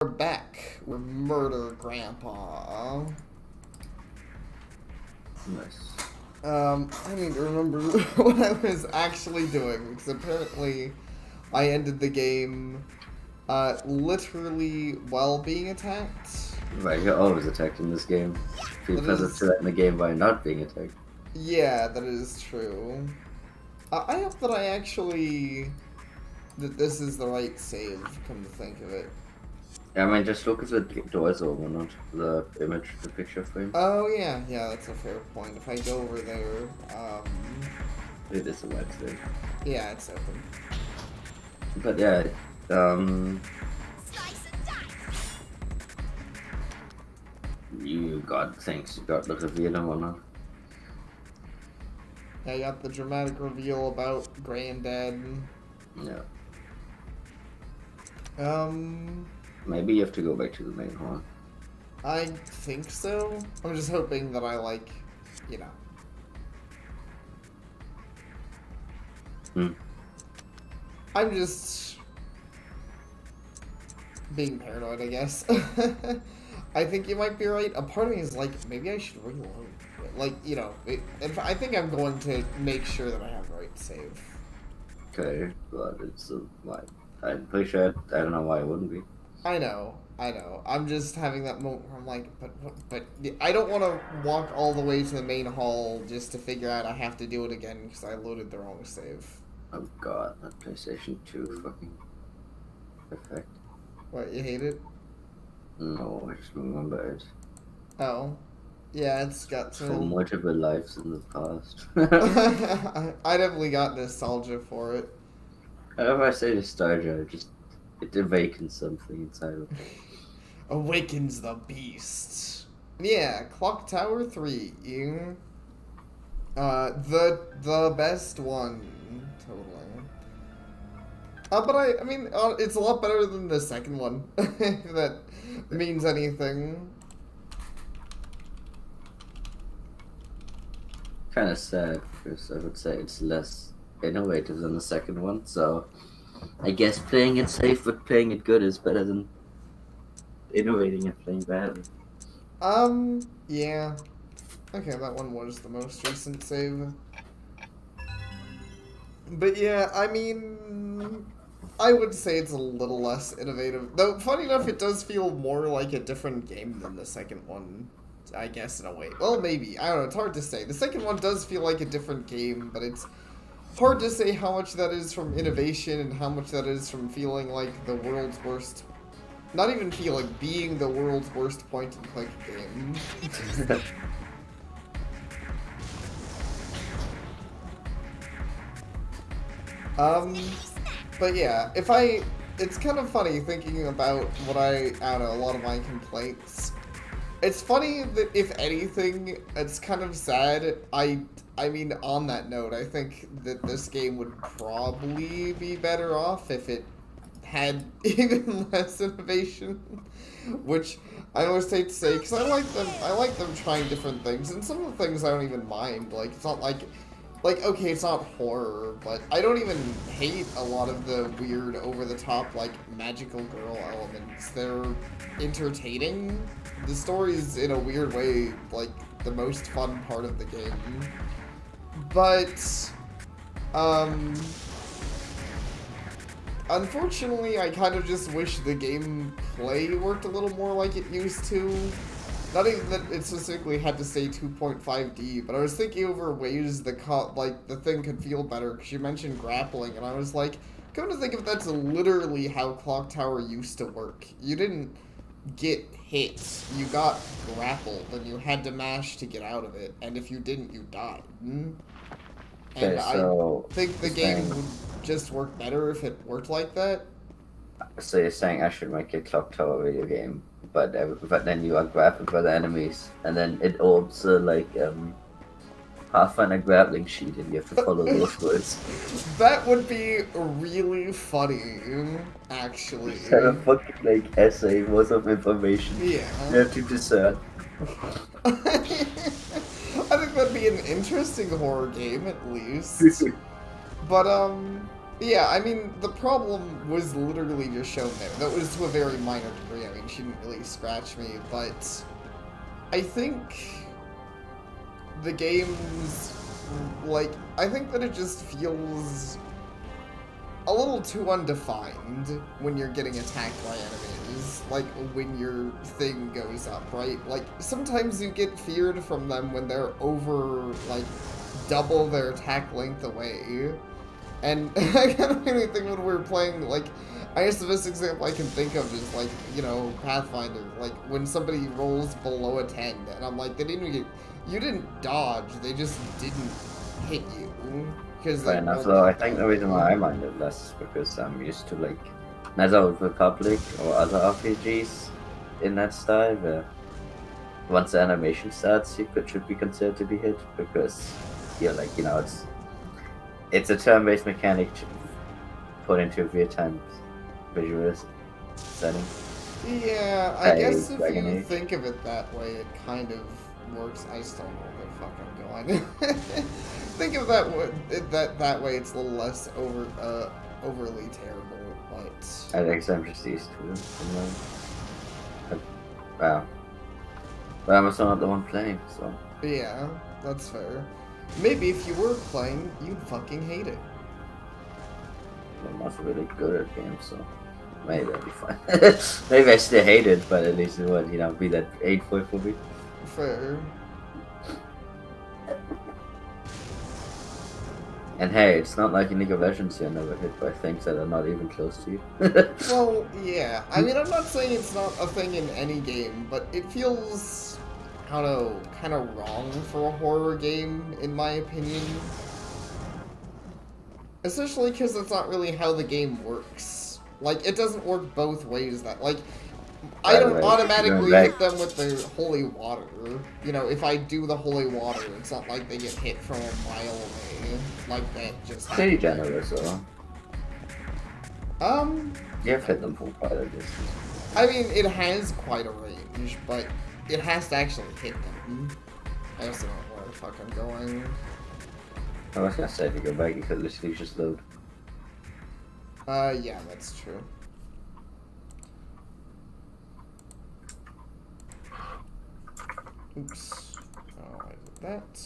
We're back. We're Murder Grandpa. Nice. I need to remember what I was actually doing because apparently I ended the game literally while being attacked. Right, you're always attacked in this game. Feel That pleasant is, to end the game by not being attacked. yeah, that is true. I hope that I actually that this is the right save. Come to think of it. Yeah, I mean, just look if the door's open, not the image, the picture frame. Oh yeah, that's a fair point. If I go over there, It is a wet thing. yeah, it's open. But yeah, you got things. You got the reveal and whatnot. I got the dramatic reveal about Granddad. Yeah. Um, Maybe you have to go back to the main hall. I think so. I'm just hoping that I, like, you know. I'm just being paranoid, I guess. I think you might be right. A part of me is like, maybe I should reload. Like, you know, I think I'm going to make sure that I have the right save. Okay, but it's like I'm pretty sure. I don't know why it wouldn't be. I know. I'm just having that moment where I'm like, but I don't want to walk all the way to the main hall just to figure out I have to do it again because I loaded the wrong save. Oh god, that PlayStation 2 fucking perfect. What, you hate it? No, I just remember it. Oh. Yeah, it's got For some... multiple lives in the past. I definitely got nostalgia for it. Whenever I say nostalgia, it awakens something inside of me. Awakens the beast. Yeah, Clock Tower 3. The best one. Totally. But I mean, it's a lot better than the second one. If that means anything. Kind of sad because I would say it's less innovative than the second one. So I guess playing it safe but playing it good is better than innovating and playing badly. Yeah. Okay, that one was the most recent save. But yeah, I mean, I would say it's a little less innovative. Though, funny enough, it does feel more like a different game than the second one, I guess, in a way. Well, maybe. I don't know. It's hard to say. The second one does feel like a different game, but it's hard to say how much that is from innovation and how much that is from feeling like the world's worst. Not even feeling, being the world's worst point-and-click game. But yeah, it's kind of funny thinking about I don't know, a lot of my complaints. It's funny that if anything, it's kind of sad. I mean, on that note, I think that this game would probably be better off if it had even less innovation, which I always hate to say because I like them trying different things, and some of the things I don't even mind. Like it's not like okay, it's not horror, but I don't even hate a lot of the weird, over-the-top, like, magical girl elements. They're entertaining. The story's, in a weird way, like, the most fun part of the game. But, unfortunately, I kind of just wish the gameplay worked a little more like it used to. Not even that it specifically had to say 2.5D, but I was thinking over ways the thing could feel better, because you mentioned grappling, and I was like, come to think of it, that's literally how Clock Tower used to work. You didn't get hit, you got grappled, and you had to mash to get out of it, and if you didn't, you died. And Okay, so I think the game would just work better if it worked like that. so you're saying I should make a Clock Tower video game, but then you are grappled by the enemies, and then it also like Pathfinder grappling sheet, and you have to follow those words. That would be really funny, actually. It's kind of fucking like essay worth of information. Yeah. You have to discern. I think that'd be an interesting horror game, at least. But, Yeah, I mean, the problem was literally just shown there. That was to a very minor degree. I mean, she didn't really scratch me, but I think the game's, like, I think that it just feels a little too undefined when you're getting attacked by enemies, like when your thing goes up, right? Like sometimes you get feared from them when they're over like double their attack length away. And I kind of really think when we're playing, like, I guess the best example I can think of is like, you know, Pathfinder, like when somebody rolls below a 10 and I'm like, they didn't get, you didn't dodge, they just didn't hit you. Because Fair enough, though. I think the reason why I mind it less is because I'm used to like Knights of the Republic or other RPGs in that style where once the animation starts, you should be considered to be hit because you're like, you know, it's a turn-based mechanic put into a real-time visual setting. Yeah, I guess if Dragon you Age. think of it that way, it kind of works. I just don't know where the fuck I'm going. Think of that way, it's a little less overly terrible, but I think I'm just used to it. Wow. But I'm also not the one playing, so. yeah, that's fair. Maybe if you were playing, you'd fucking hate it. I'm not really good at games, so maybe that'll be fine. Maybe I still hate it, but at least it would, you know, be that 8 point for me. Fair. And hey, it's not like in League of Legends you're never hit by things that are not even close to you. Well, yeah. I mean, I'm not saying it's not a thing in any game, but it feels, I don't know, kind of wrong for a horror game, in my opinion. Especially because that's not really how the game works. Like, it doesn't work both ways. That like, I don't Right, automatically right. hit them with the holy water. You know, if I do the holy water, it's not like they get hit from a mile away. Like that just Pretty happens. generous, though. You have hit them from quite a distance. I mean, it has quite a range, but it has to actually hit them. I also don't know where the fuck I'm going. I was gonna say if you go back, you could literally just load. Yeah, that's true. Oops. Oh, I did that.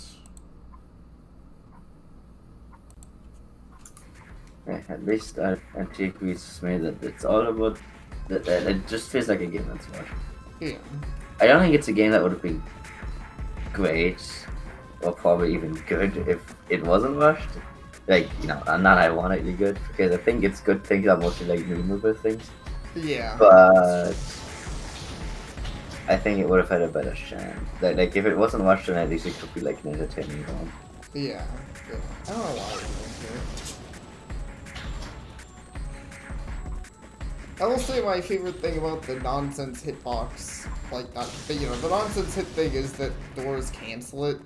Yeah, at least I agrees with me that it's all about that. It just feels like a game that's rushed. Yeah. I don't think it's a game that would have been great or probably even good if it wasn't rushed. Like, you know, not ironically good because I think it's good things are mostly like memeable things. Yeah. But I think it would have had a better chance. Like if it wasn't rushed, then at least it could be like an entertaining one. Yeah. Good. I don't know why we went here. I will say my favorite thing about the nonsense hitbox, like, not, you know, the nonsense hit thing is that doors cancel it.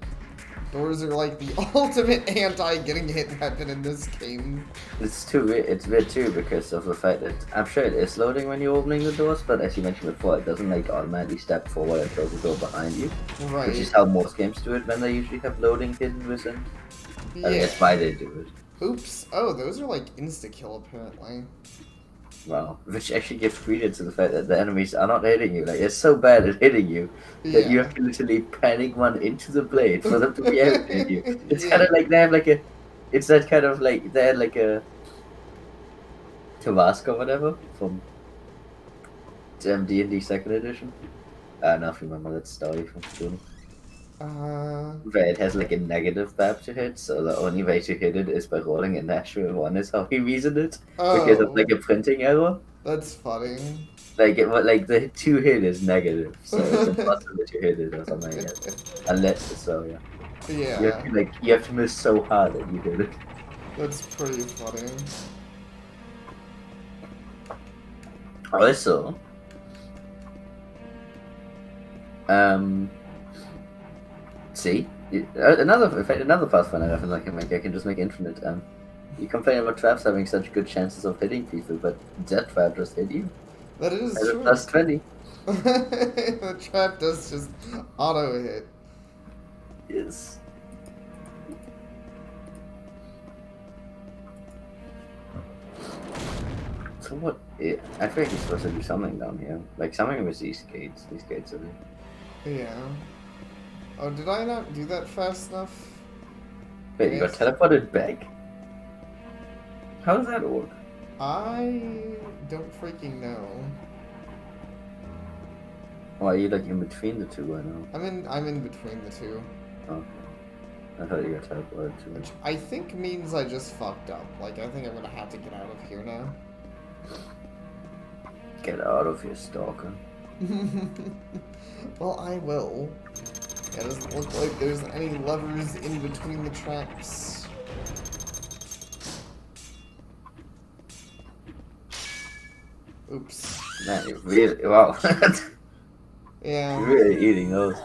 Doors are like the ultimate anti-getting hit weapon in this game. It's too weird. It's weird too because of the fact that I'm sure it is loading when you're opening the doors, but as you mentioned before, it doesn't like automatically step forward and close the door behind you, Right. which is how most games do it when they usually have loading hidden within. I think Yeah. that's why they do it. Oops. Oh, those are like insta-kill apparently. Well, which actually gives credence to the fact that the enemies are not hitting you. Like it's so bad at hitting you that you Yeah. have to literally panic one into the blade for them to be able to hit you. It's Yeah. kind of like they have like a. It's that kind of like they had like a. Tabasco or whatever from D&D second edition. I don't know if you remember that story from school. Where it has like a negative map to hit, so the only way to hit it is by rolling a natural one is how he reasoned it. Because of like a printing error. That's funny. Like the to hit is negative, so it's impossible to hit it or something like that. Unless so yeah. Yeah. You have to miss so hard that you hit it. That's pretty funny. Also, see, another Pathfinder reference I can make. I can just make infinite. You complain about traps having such good chances of hitting people, but that trap just hit you. That is As a true. plus 20. The trap does just auto hit. Yes. So what? I feel like you're supposed to do something down here. Like something with these gates. These gates are there. Yeah. Oh, did I not do that fast enough? Wait, you got Yes. teleported back? How does that work? I don't freaking know. Why are you like in between the two right now? I'm in between the two. Okay. I thought you got teleported too. Which I think means I just fucked up. Like, I think I'm gonna have to get out of here now. Get out of here, stalker. Well, I will. Yeah, it doesn't look like there's any levers in between the tracks. Oops. Man, you really wow. Yeah. You're really eating those.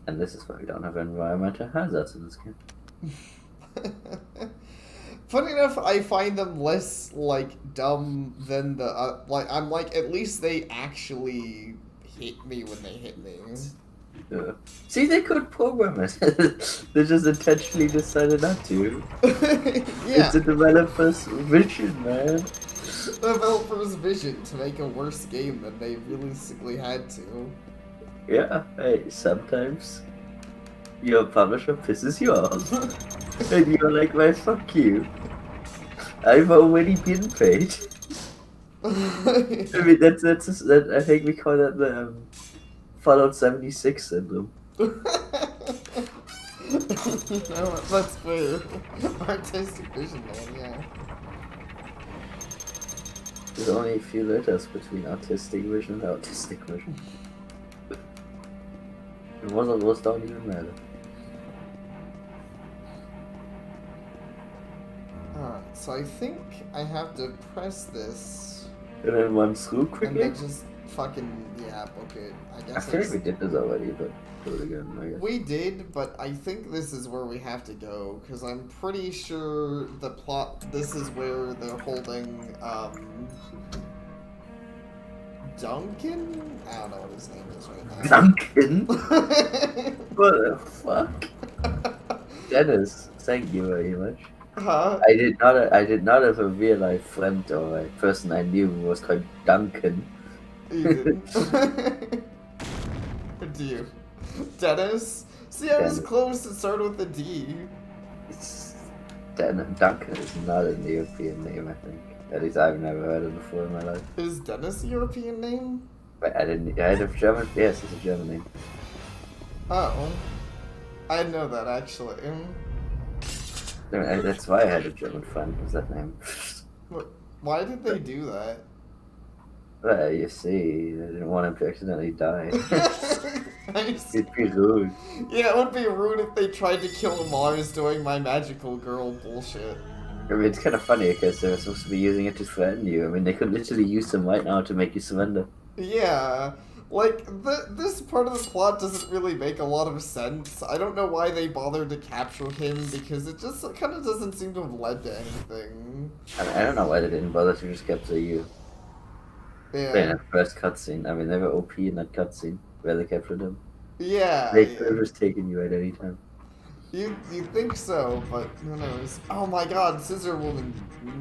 And this is why we don't have environmental hazards in this game. Funny enough, I find them less, like, dumb than the, I'm like, at least they actually hit me when they hit me. See, they could program it. They just intentionally decided not to. Yeah, It's a developer's vision, man. developer's vision to make a worse game than they realistically had to. Yeah, hey, sometimes your publisher pisses you off. And you're like, well, fuck you. I've already been paid. I mean, that, I think we call that the Fallout 76 syndrome. No, that's fair. Artistic vision, man, yeah. There's only a few letters between artistic vision and autistic vision. And one of those don't even matter. Alright, so I think I have to press this And then run through and quickly? then just fucking, yeah, book it. I I guess feel like we did this already, but do it again, I guess. We did, but I think this is where we have to go, because I'm pretty sure the plot, this is where they're holding, Duncan? I don't know what his name is right now. Duncan? What the fuck? Dennis, thank you very much. Huh? I did not have a real life friend or a person I knew who was called Duncan. You didn't. Do you? Dennis? See, I was Dennis. close. It started with a D. Duncan is not an European name, I think. At least I've never heard it before in my life. Is Dennis a European name? But I had a German, yes, it's a German name. Oh. I didn't know that, actually. That's why I had a German friend with that name. Why did they do that? Well, you see, I didn't want him to accidentally die. I see. It'd be rude. Yeah, it would be rude if they tried to kill Mars doing my magical girl bullshit. I mean, it's kind of funny because they were supposed to be using it to threaten you. I mean, they could literally use them right now to make you surrender. Yeah, like, this part of the plot doesn't really make a lot of sense. I don't know why they bothered to capture him, because it just kind of doesn't seem to have led to anything. I don't know why they didn't bother to just capture you. In Yeah. that first cutscene. I mean, they were OP in that cutscene where they captured him. Yeah. They could have just taken you at any time. You'd think so, but who knows? Oh my god, Scissor Woman.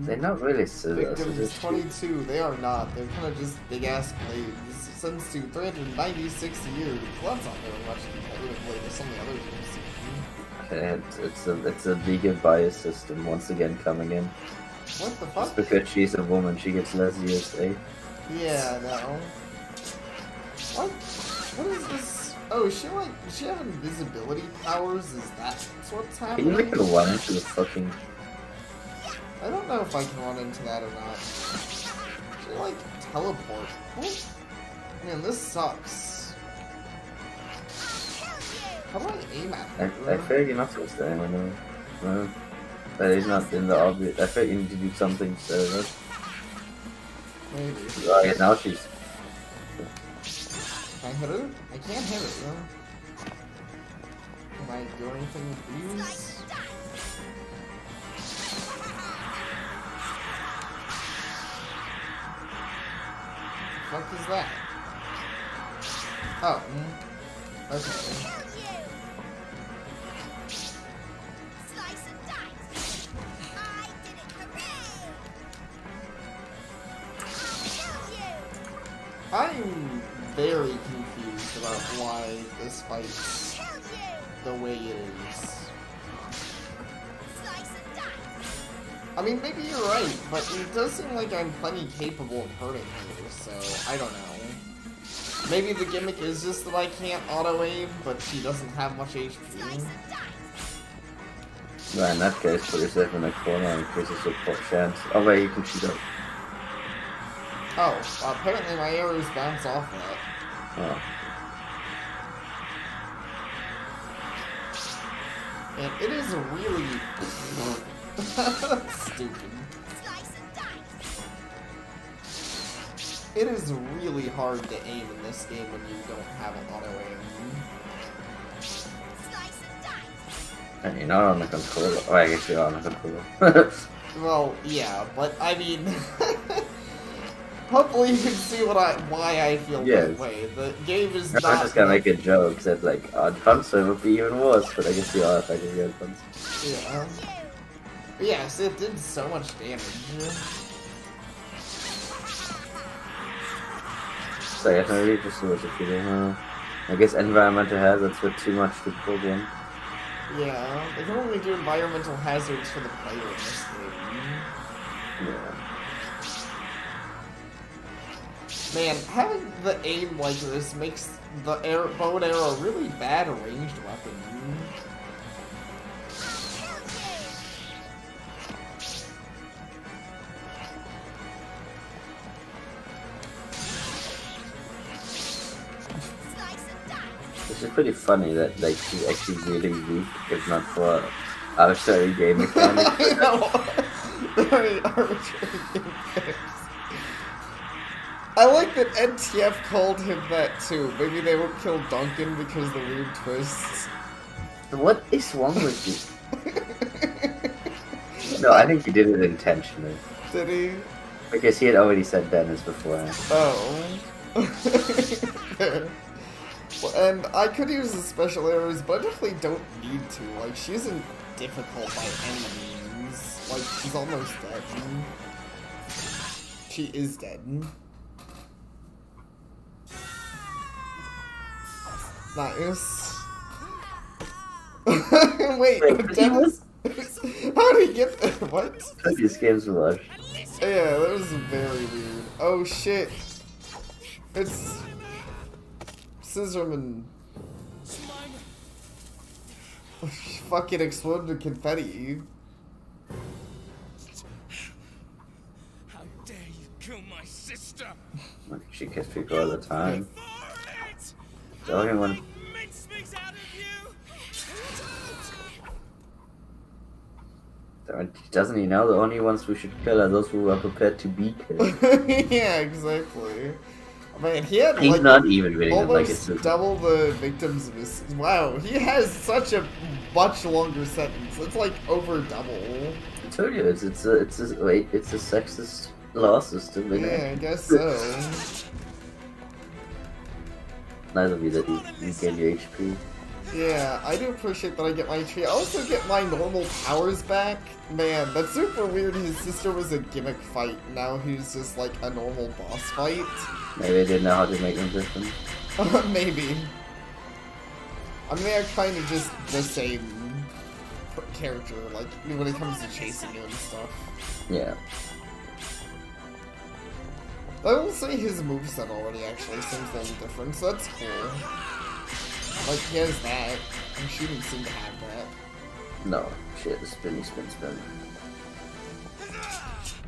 They're not really scissors. They're Victims just 22, they are not. They're kind of just big ass blades. Sensu 396 a year. Well, that's not very much competitively to some of the other games. It's a vegan bias system once again coming in. What the Just fuck? because she's a woman, she gets less USA. Yeah, no. What? What is this? Oh, does she have invisibility powers? Is that what's Can happening? you make her run into the fucking... I don't know if I can run into that or not. She like teleport. What? Man, this sucks. How do I aim at I her? feel like you're not supposed to aim, I know. No. That is not in the obvious. I feel like you need to do something instead of that. Maybe. Oh yeah, now she's... Can I hit her? I can't hit her, no. Can I do anything with these? The fuck is that? Oh. Okay. I'm very confused about why this fight's the way it is. I mean, maybe you're right, but it does seem like I'm plenty capable of hurting her, so I don't know. Maybe the gimmick is just that I can't auto-aim, but she doesn't have much HP. Well, in that case, put yourself in a corner and increase the support chance. Oh wait, you can shoot up. Oh, apparently my arrows bounce off that. Oh. And it is really... stupid. It is really hard to aim in this game when you don't have an auto-aim. And you're not on the controller. Oh, I guess you're on the controller. Well, yeah, but I mean... hopefully you can see why I feel that Yes. way. The game is I not... was just gonna make a joke that, like, on console would be even worse, but I guess you are effectively on console. Yeah. But yeah, so it did so much damage. So I guess maybe just so much of feeling, I guess environmental hazards were too much to program. Yeah, they can only do environmental hazards for the player in this game. Yeah. Man, having the aim like this makes the bow and arrow a really bad ranged weapon. It's just pretty funny that, like, she's actually really weak, if not for arbitrary game mechanics. I know! Very arbitrary game mechanics. I like that NTF called him that too. Maybe they won't kill Duncan because of the weird twists. What is wrong with you? No, I think he did it intentionally. Did he? Because he had already said Dennis beforehand. Oh. Well, and I could use the special arrows, but I definitely don't need to. Like, she isn't difficult by any means. Like, she's almost dead. She is dead. Nice. Wait, Dennis? How did he get there? What? These games rush. Yeah, that was very weird. Oh shit. It's Scissorman. Fucking exploded confetti. How dare you kill my sister? She kills people all the time. The only one. Doesn't he know the only ones we should kill are those who are prepared to be killed? Yeah, exactly. I mean, he had He's like not even reading it like almost it's double the victims of his. Wow, he has such a much longer sentence. It's like over double. I told you it's a sexist law system. Isn't Yeah, it? I guess so. Nice of you that you gain your HP. Yeah, I do appreciate that I get my HP. I also get my normal powers back. Man, that's super weird. His sister was a gimmick fight. Now he's just like a normal boss fight. Maybe they didn't know how to make them different. Maybe. I mean, they're kind of just the same character, like, when it comes to chasing you and stuff. Yeah. I will say his moveset already actually seems a little different, so that's cool. Like, he has that, and she didn't seem to have that. No, she had the spinny spin.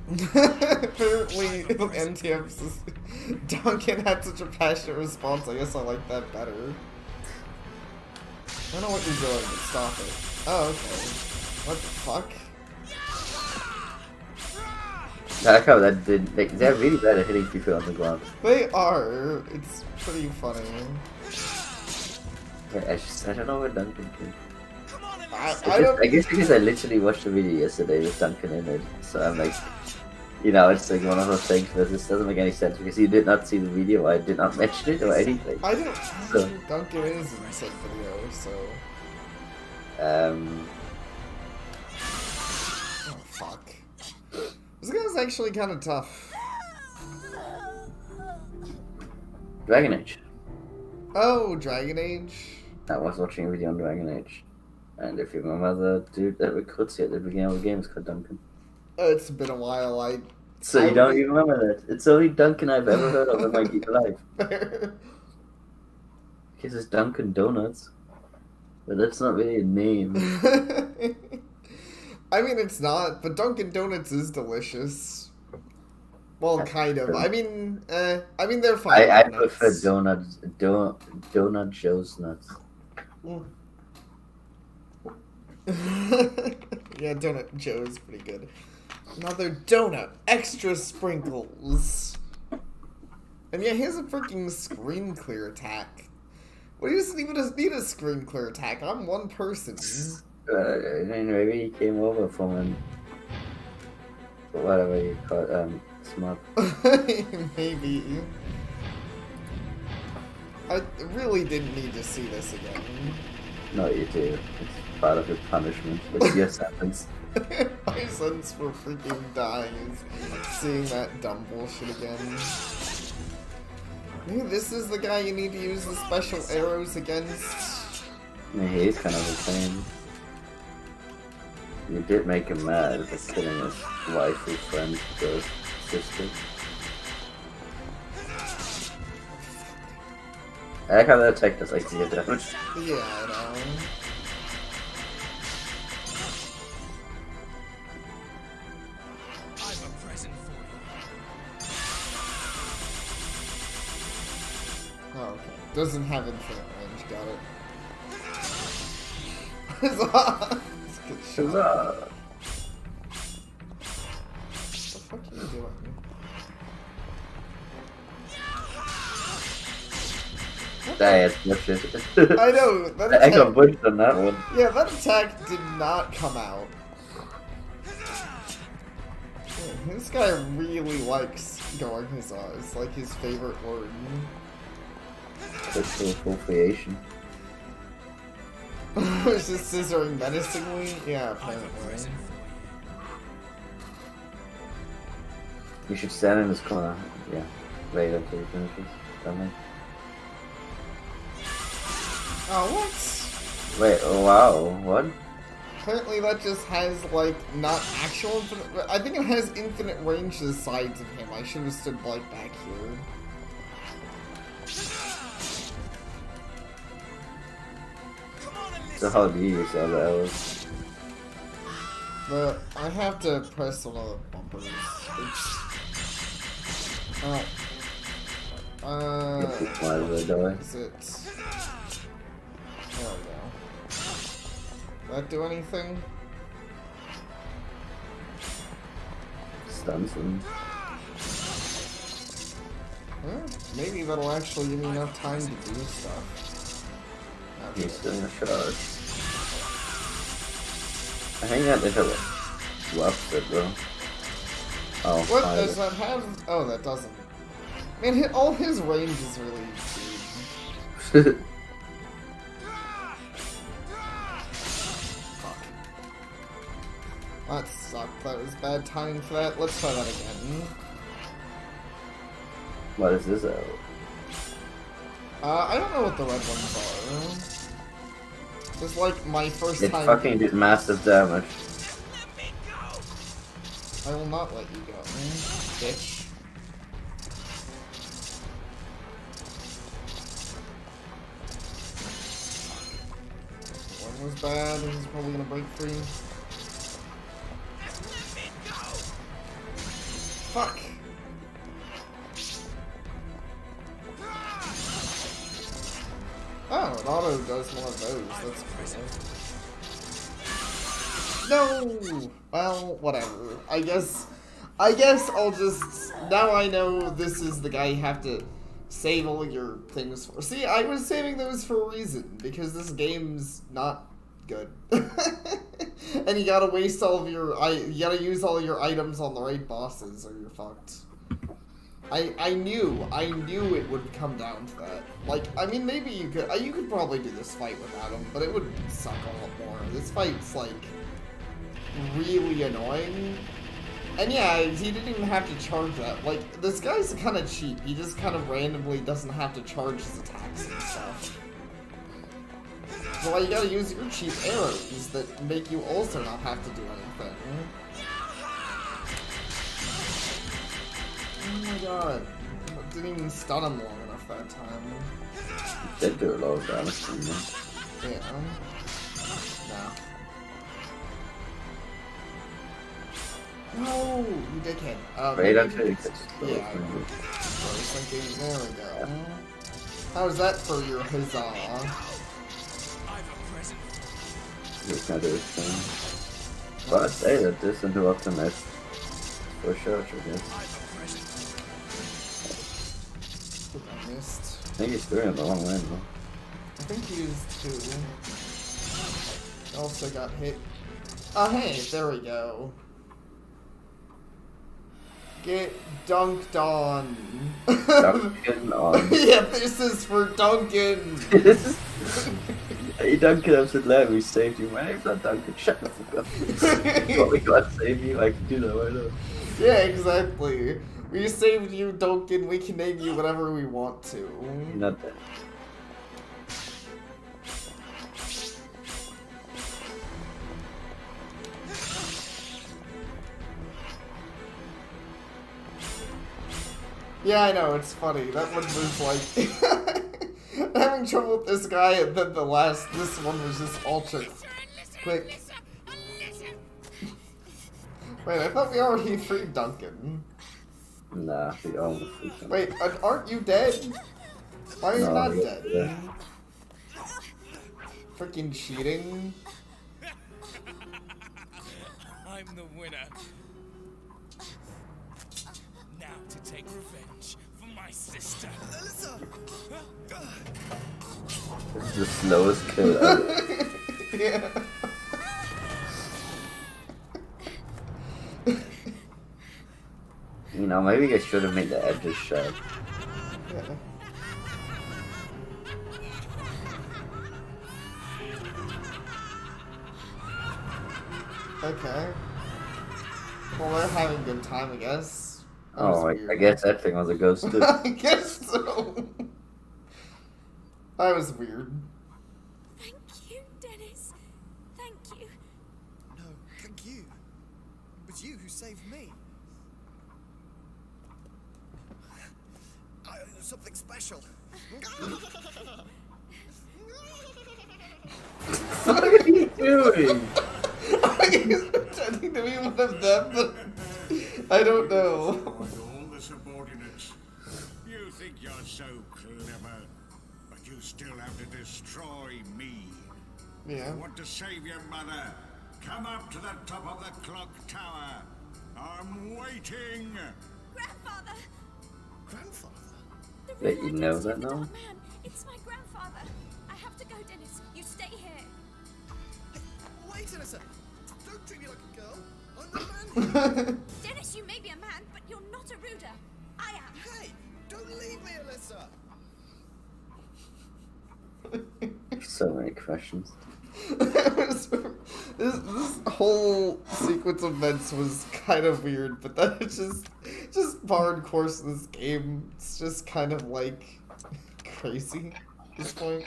Apparently, NTF's Duncan had such a passionate response, I guess I like that better. I don't know what you're doing, but stop it. Oh, okay. What the fuck? I like how that did. Like, they're really bad at hitting people on the ground. They are. It's pretty funny. Yeah, I don't know what Duncan did. I guess because I literally watched a video yesterday with Duncan in it, so I'm like, you know, it's like one of those things where this doesn't make any sense because you did not see the video, I did not mention it or anything. I didn't know who Duncan is in said video, so. Oh, fuck. This guy's actually kind of tough. Dragon Age. Oh, Dragon Age. I was watching a video on Dragon Age. And if you remember the dude that recruits you at the beginning of the game is called Duncan. It's been a while. So you don't even remember that? It's the only Duncan I've ever heard of in my geek life. His is Dunkin' Donuts. But that's not really a name. I mean, it's not, but Dunkin' Donuts is delicious. Well, kind of. I mean, they're fine. I prefer Donut Joe's nuts. Yeah, Donut Joe's pretty good. Another donut, extra sprinkles. And yeah, he has a freaking screen clear attack. Well, he doesn't even need a screen clear attack. I'm one person. I mean, maybe he came over from an... whatever you call it, smart. Maybe. I really didn't need to see this again. No, you do. It's part of your punishment. It's your sentence. My sentence for freaking dying is seeing that dumb bullshit again. Maybe this is the guy you need to use the special arrows against. I mean, he's kind of a pain. You did make him mad for killing his wifey, friend, ghost, sister. I like how that attack does like zero damage. Yeah, I know. I've a present for you. Oh, okay. Doesn't have infinite range, got it. Huzzah! It's a good shot. Huzzah! What the fuck are you doing? That's bullshit. I know, that I got attack, pushed on that one. yeah, that attack did not come out. Yeah, this guy really likes going huzzah. It's like his favorite word. That's appropriation. It's just scissoring menacingly? Yeah, I've a apparently. present for You should stand in this corner. Yeah. Wait until he finishes. Something. Oh, what? Wait, oh wow, what? Apparently that just has, like, not actual infinite... I think it has infinite range to the sides of him. I should have stood, like, back here. So how do you use all the arrows? But I have to press one of the bumpers. Why did I die? Is it... There we go. That do anything? Stuns him. Well, maybe that'll actually give me enough time to do stuff. He's still in a charge. I think that did have left it though. Oh, What fine. does that have? Oh, that doesn't. Man, all his range is really big. Fuck. That sucked. That was bad timing for that. Let's try that again. What is this out? I don't know what the red ones are. It's like my first It time. fucking did massive damage. I will not let you go, bitch. One was bad, and he's probably gonna break free. Fuck! Oh, it auto does one of those. That's cool. No! Well, whatever. I guess I'll just... Now I know this is the guy you have to save all your things for. See, I was saving those for a reason, because this game's not good. And you gotta waste all of your... you gotta use all your items on the right bosses, or you're fucked. I knew it would come down to that. Like, I mean, maybe you could probably do this fight without him, but it would suck a lot more. This fight's, like, really annoying. And yeah, he didn't even have to charge that. Like, this guy's kind of cheap. He just kind of randomly doesn't have to charge his attacks and stuff. So why you gotta use your cheap arrows that make you also not have to do anything. Oh my god. Didn't even stun him long enough that time. Did do a lot of damage to him. Yeah. No. No, you dickhead. Right maybe until you he could- gets Yeah, I was thinking, there we go. How's that for your huzzah? I've a present. He's gonna do his thing. But I say that this interrupts him as for sure, I guess. I've a present. I missed. I think he's doing it the wrong way, though. I think he used two. Also got hit. Oh, hey, there we go. Get dunked on. Duncan on. Yeah, this is for Duncan. Hey Duncan, I'm so glad we saved you. My name's not Duncan, shut the fuck up. You want me to save you? I can do that right now. Yeah, exactly. We saved you, Duncan. We can name you whatever we want to. You're not dead. Yeah, I know, it's funny. That one was like... I'm having trouble with this guy, and then this one was just ultra quick. Wait, I thought we already freed Duncan. Nah, we almost freed him. Wait, aren't you dead? Why are you No, not yeah, dead? yeah. Freaking cheating. I'm the winner. Now to take revenge for my sister. This is the slowest kill ever. Yeah. You know, maybe I should have made the edges sharp. Yeah. Okay. Well, we're having a good time, I guess. That was Oh, I weird. guess that thing was a ghost too. I guess so. That was weird. Thank you, Dennis. Thank you. No, thank you. It was you who saved me. Something special. What are you doing? He's pretending to be one of them, but I don't know. All the subordinates. You think you're so clever, but you still have to destroy me. Yeah. You want to save your mother? Come up to the top of the clock tower. I'm waiting. Grandfather! Grandfather? The Wait, real you know identity that of the now? Dark Man. It's my grandfather. I have to go, Dennis. You stay here. Hey, wait a second. Don't treat me like a girl. I'm the man here. Dennis, you may be a man, but you're not a Ruda. I am. Hey, don't leave me, Alyssa. So many questions. this whole sequence of events was kind of weird, but that is just par and course of this game. It's just kind of like crazy at this point.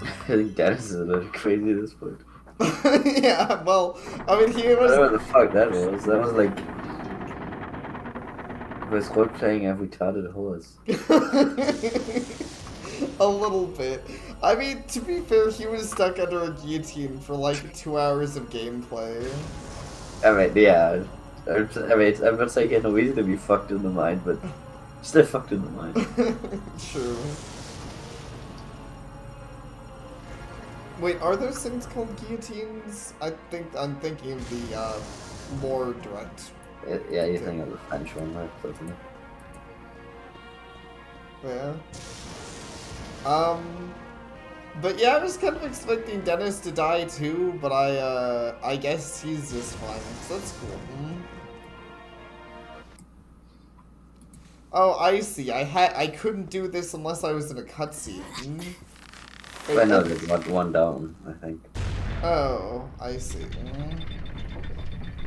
I think Dennis is a little crazy at this point. Yeah, well, I mean, he I don't know what was. the fuck that was. That was like. It was role playing a retarded horse. A little bit. I mean, to be fair, he was stuck under a guillotine for like 2 hours of gameplay. I mean, yeah. I'm not saying he had no reason to be fucked in the mind, but still fucked in the mind. True. Wait, are those things called guillotines? I'm thinking of the more direct. Yeah, you think of the French one, right? Doesn't it? Yeah. But yeah, I was kind of expecting Dennis to die too, but I guess he's just fine, so that's cool. Oh, I see. I couldn't do this unless I was in a cutscene. Wait, I know there's one down, I think. Oh, I see.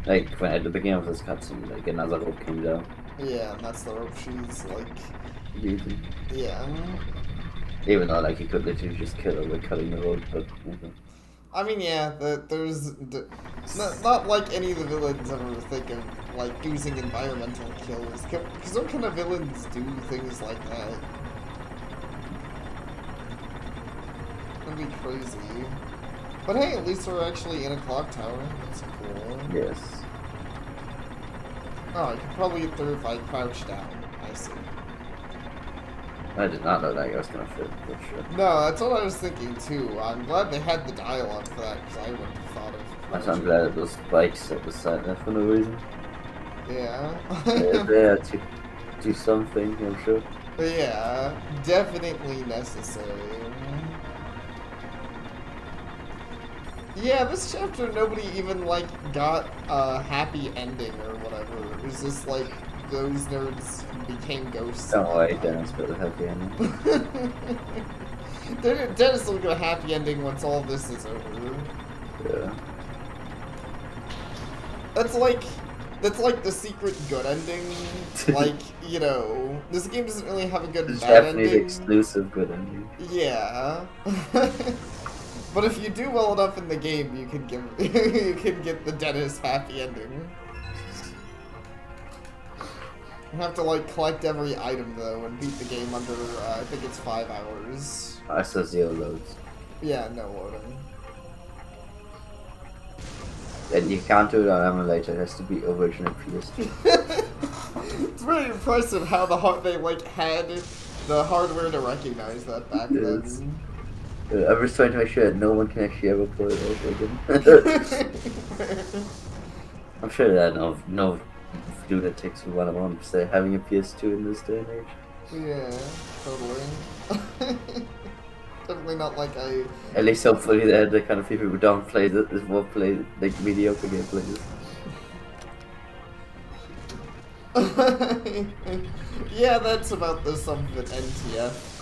Like when at the beginning of this cutscene, like another rope came down. Yeah, and that's the rope she's like. Using. Yeah. Even though like you could literally just kill her by cutting the rope, but okay. I mean, yeah, not like any of the villains ever think of like using environmental kills, because what kind of villains do things like that? That'd be crazy. But hey, at least we're actually in a clock tower. That's cool. Yes. Oh, I could probably get through if I crouch down. I see. I did not know that I was gonna fit, but sure. No, that's what I was thinking too. I'm glad they had the dialogue for that, because I wouldn't have thought of. I'm glad it was spikes at the side there for no reason. Yeah. They're there to do something, I'm sure. Yeah, definitely necessary. Yeah, this chapter nobody even like got a happy ending or whatever. It was just like those nerds became ghosts. Don't worry, Dennis got a happy ending. Dennis will get a happy ending once all this is over. Yeah. That's like the secret good ending. Like, you know, this game doesn't really have a good It's bad definitely the ending. exclusive good ending. Yeah. But if you do well enough in the game, you can get the Dennis happy ending. You have to like collect every item though and beat the game under I think it's 5 hours. I saw 0 loads. Yeah, no loading. And you can't do it on emulator, it has to be original PS2. It's really impressive how they like had the hardware to recognize that back Yes. then. I was trying to make sure that no one can actually ever play it over again. I'm sure that no lunatics would want to say having a PS2 in this day and age. Yeah, totally. Definitely not like I. At least hopefully they're the kind of people who don't play this won't play like mediocre gameplays. Yeah, that's about the sum of it, NTF.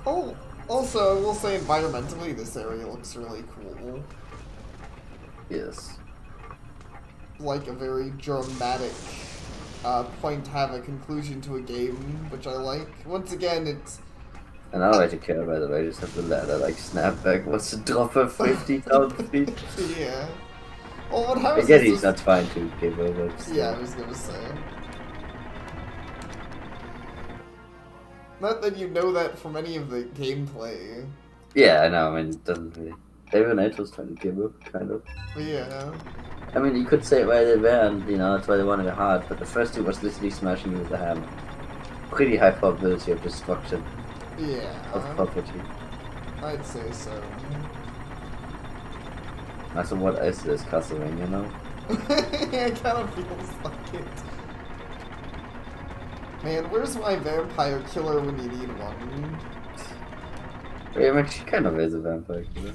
Oh, also, I will say environmentally, this area looks really cool. Yes. Like a very dramatic point to have a conclusion to a game, which I like. Once again, it's... And I like to care, by the way, I just have the ladder like snapback was to drop her 50,000 feet. Yeah. Well, what happens Again, is he's this- not trying to give over. Still. Yeah, I was gonna say. Not that you know that from any of the gameplay. Yeah, I know, I mean, it doesn't really... Everyone else was trying to give up, kind of. But yeah. I mean, you could say why they were, and you know, that's why they wanted it hard, but the first two was literally smashing you with a hammer. Pretty high probability of destruction Yeah. of property. I'd say so. Also, what is this Castlevania, you know? It kind of feels like it. Man, where's my vampire killer when you need one? I mean, she kind of is a vampire killer.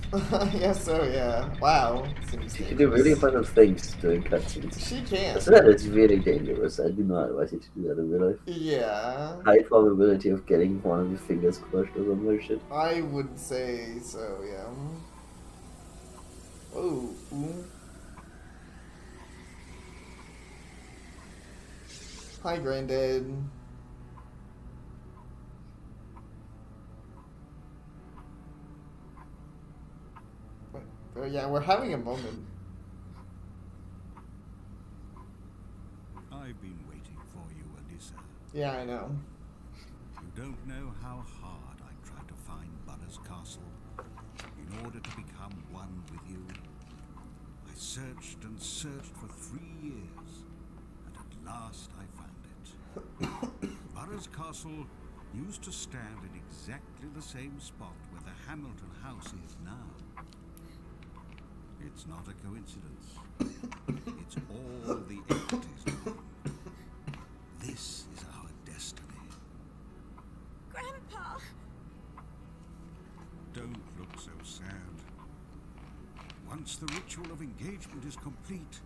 Yeah, so yeah. Wow. Seems She can do really impressive things during cutscenes. She can. So that is really dangerous. I do not advise you to do that in real life. Yeah. High probability of getting one of your fingers crushed or some other shit. I would say so, yeah. Oh, ooh. Hi, Granddad. Yeah, we're having a moment. I've been waiting for you, Alyssa. Yeah, I know. You don't know how hard I tried to find Butters Castle in order to become one with you. I searched and searched for 3 years, and at last I found it. Butters Castle used to stand in exactly the same spot where the Hamilton house is now. It's not a coincidence. It's all the entities doing. This is our destiny. Grandpa! Don't look so sad. Once the ritual of engagement is complete,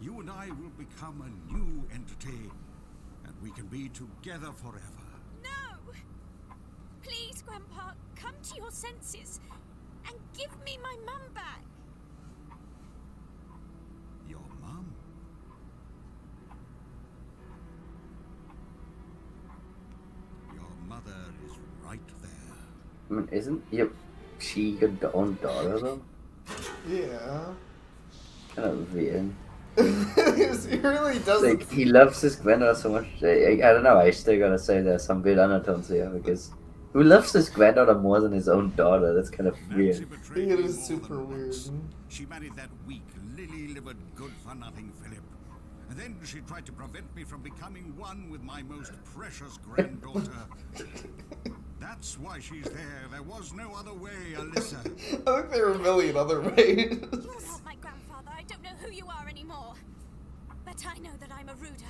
you and I will become a new entity, and we can be together forever. No! Please, Grandpa, come to your senses and give me my mum back. Your mum? Your mother is right there. I mean, isn't she your own daughter though? Yeah. Kind of weird. He really doesn't. Like he loves his granddaughter so much. I don't know. I still gotta say there's some weird undertones here because who loves his granddaughter more than his own daughter? That's kind of Nancy weird. betrayed It me is more super than weird. once. She married that weak, lily-livered, good-for-nothing Philip. And then she tried to prevent me from becoming one with my most precious granddaughter. That's why she's there. There was no other way, Alyssa. I think there are a million other ways. You're not my grandfather. I don't know who you are anymore. But I know that I'm a Ruda.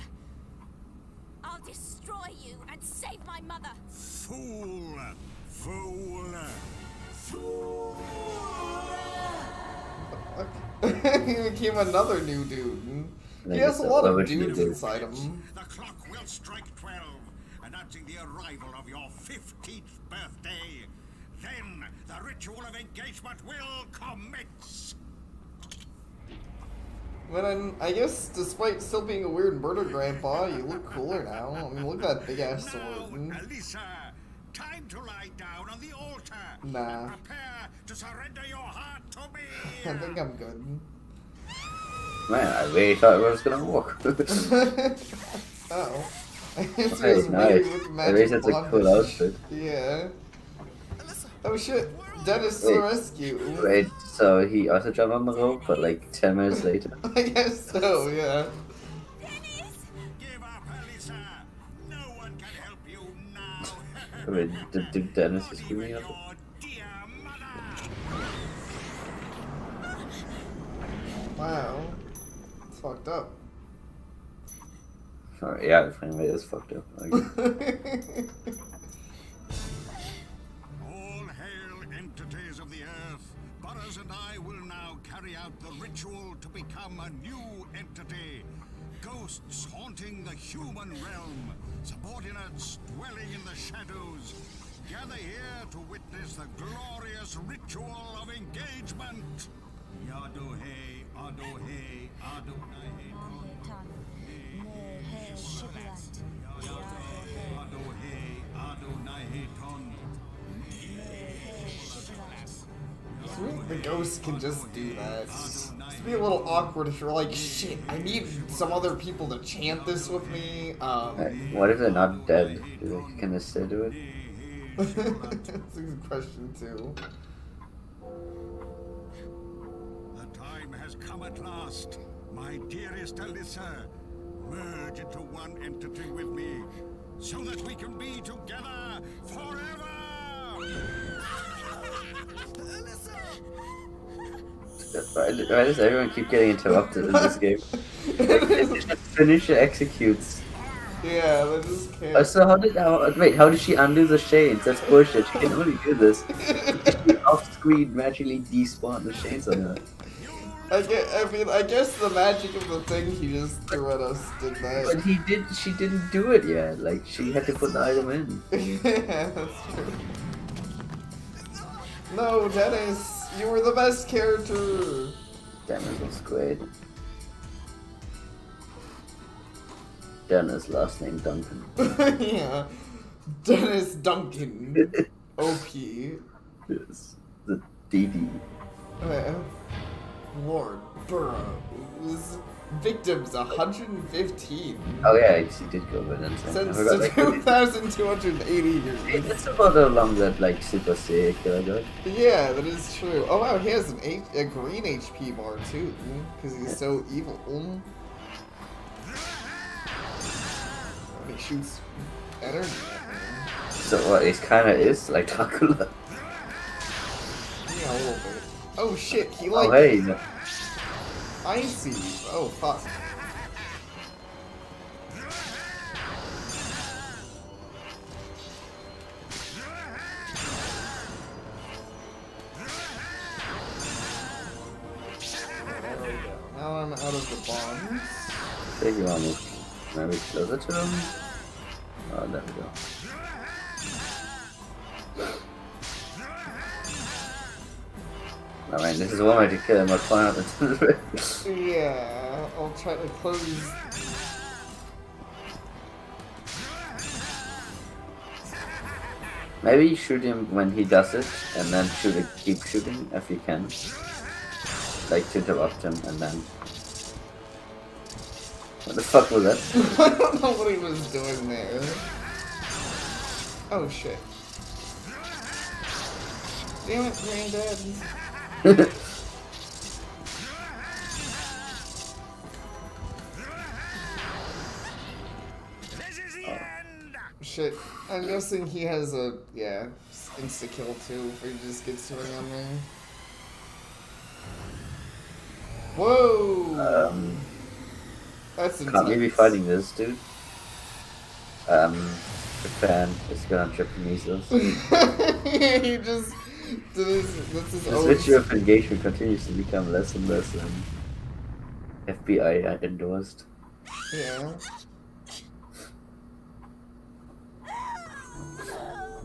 I'll destroy you and save my mother. Fool! Fool! Fool! He became another new dude. He Like, has a lot what of would you dudes do? inside him. The clock will strike 12, announcing the arrival of your 15th birthday. Then the ritual of engagement will commence. But I guess despite still being a weird murder grandpa, you look cooler now. I mean, look at that big ass sword. Now, Alyssa, time to lie down on the altar. Nah. And prepare to surrender your heart to me. I think I'm good. Man, I really thought it was gonna walk. Oh. I guess Hey, it was nice. weird with At magic least it's a cool blonde. outfit. Yeah. Alyssa, Oh shit. Dennis to the Wait. rescue. Wait, so he also jumped on the rope, but like 10 minutes later. I guess so, yeah. Dennis! Give up, Alyssa. No one can help you now. I mean, did Dennis just give me Even up? your dear mother. Wow. It's fucked up. Oh, yeah, finally it is fucked up. Like, All hail entities of the earth. Burroughs and I will now carry out the ritual to become a new entity. Ghosts haunting the human realm. Subordinates dwelling in the shadows. Gather here to witness the glorious ritual of engagement. Yadohe, Adohe, Adonai, Adohe, Adonai, Ton. The ghost can just do that. It's be a little awkward if you're like, shit, I need some other people to chant this with me. what if they're not dead? Can they still do it? That's a good question too. The time has come at last. My dearest Alyssa, merge into one entity with me, so that we can be together forever! Why does everyone keep getting interrupted in this game? Just finish your executes. Yeah, that just can't. So how did she undo the shades? That's bullshit. She can only do this. She off-screen magically despawn the shades on her. I guess the magic of the thing he just threw at us did But that. she didn't do it yet. Like, she had to put the item in. Yeah, that's true. No, Dennis, you were the best character. Dennis was great. Dennis, last name Duncan. Yeah, Dennis Duncan, OP. Yes. The DD. Lord Burroughs. Victims 115. Oh yeah, she did go with it. Since 2,280 years. That's about how long that like Super Saiyan killer got. Yeah, that is true. Oh wow, he has a green HP bar too, because he's so evil. He shoots energy at me. So what? It kind of is like Dracula. Yeah, a little bit. Oh shit, he like Oh hey. icy. Oh fuck. There we go. Now I'm out of the bombs. Take you almost maybe closer to him. Oh, there we go. I mean, this is one way to kill him. I'll climb up into the rift. Yeah, I'll try to close. Maybe you shoot him when he does it, and then keep shooting if you can. Like to interrupt him, and then. What the fuck was that? I don't know what he was doing there. Oh shit. Damn it, Granddad. This is the end! Shit. I'm guessing he has a, yeah, insta-kill too if he just gets swing on me. Whoa! That's intense. Can't we be fighting this, dude? Japan is gonna Japanese us. He just did his, that's his The own. switch of engagement continues to become less and less FBI endorsed. Yeah.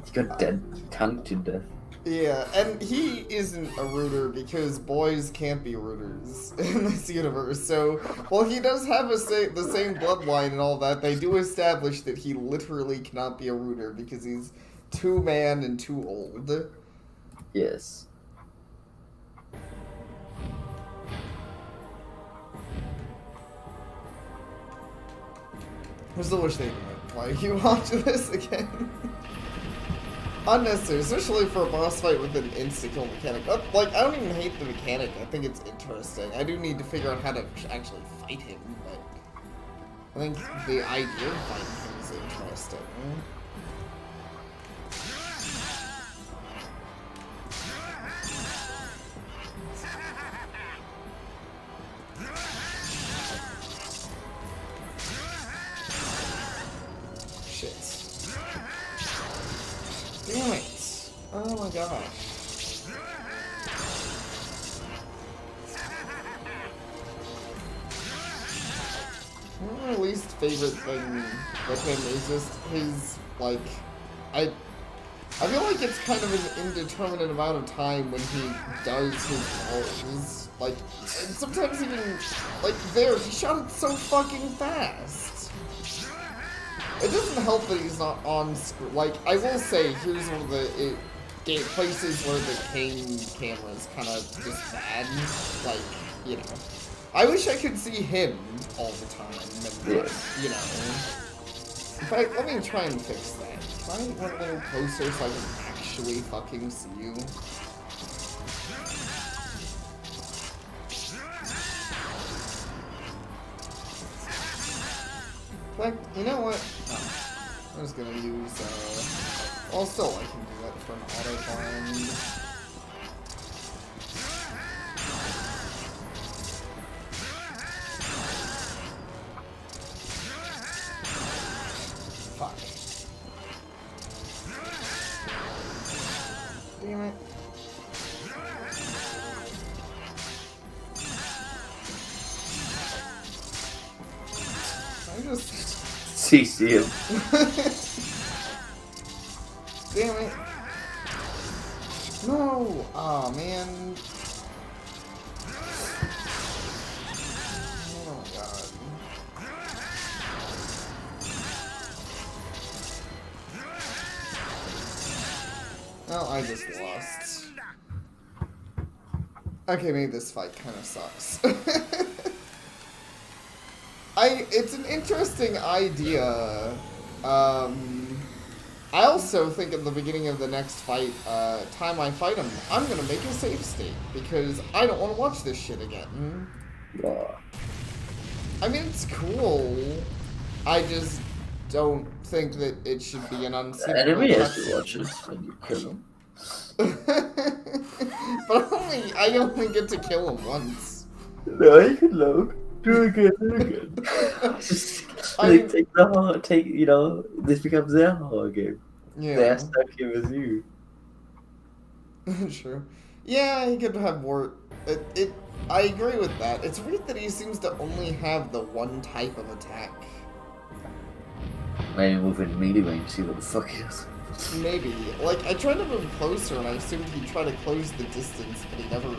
He got dead, tongued to death. Yeah, and he isn't a rooter because boys can't be rooters in this universe. So, while he does have the same bloodline and all that, they do establish that he literally cannot be a rooter because he's too man and too old. Yes. I still wish they would why you watch this again. Unnecessary, especially for a boss fight with an insta-kill mechanic. Like, I don't even hate the mechanic, I think it's interesting. I do need to figure out how to actually fight him, but I think the idea of fighting him is interesting. Shit. Damn it! Oh my gosh. My least favorite thing with him is just his, like, I feel like it's kind of an indeterminate amount of time when he does his rolls. Like, and sometimes even, like, there, he shot it so fucking fast. It doesn't help that he's not on screen. Like, I will say, here's one of the places where the Kane camera is kind of just bad. Like, you know. I wish I could see him all the time. And, you know. In fact, let me try and fix that. Can I get a little closer so I can actually fucking see you? In fact, you know what? Oh, I'm just gonna use, well, still, I can do that for an auto-bind. Fuck. Damn it. I just... CC him. Damn it. No! Aw, man. Oh my god. Well, I just lost. Okay, maybe this fight kind of sucks. It's an interesting idea. I also think at the beginning of the next fight, time I fight him, I'm gonna make a save state, because I don't want to watch this shit again. I mean, it's cool. I just don't think that it should be an unseen. Enemy has to watch it when you kill him. But I only get to kill him once. No, you can load. Do it again, do it again. Just take, you know, this becomes their horror game. Yeah. They're stuck here with you. True. Yeah, he could have more. I agree with that. It's weird that he seems to only have the one type of attack. Maybe move in melee range, see what the fuck he is. Maybe. Like, I tried to move closer, and I assumed he'd try to close the distance, but he never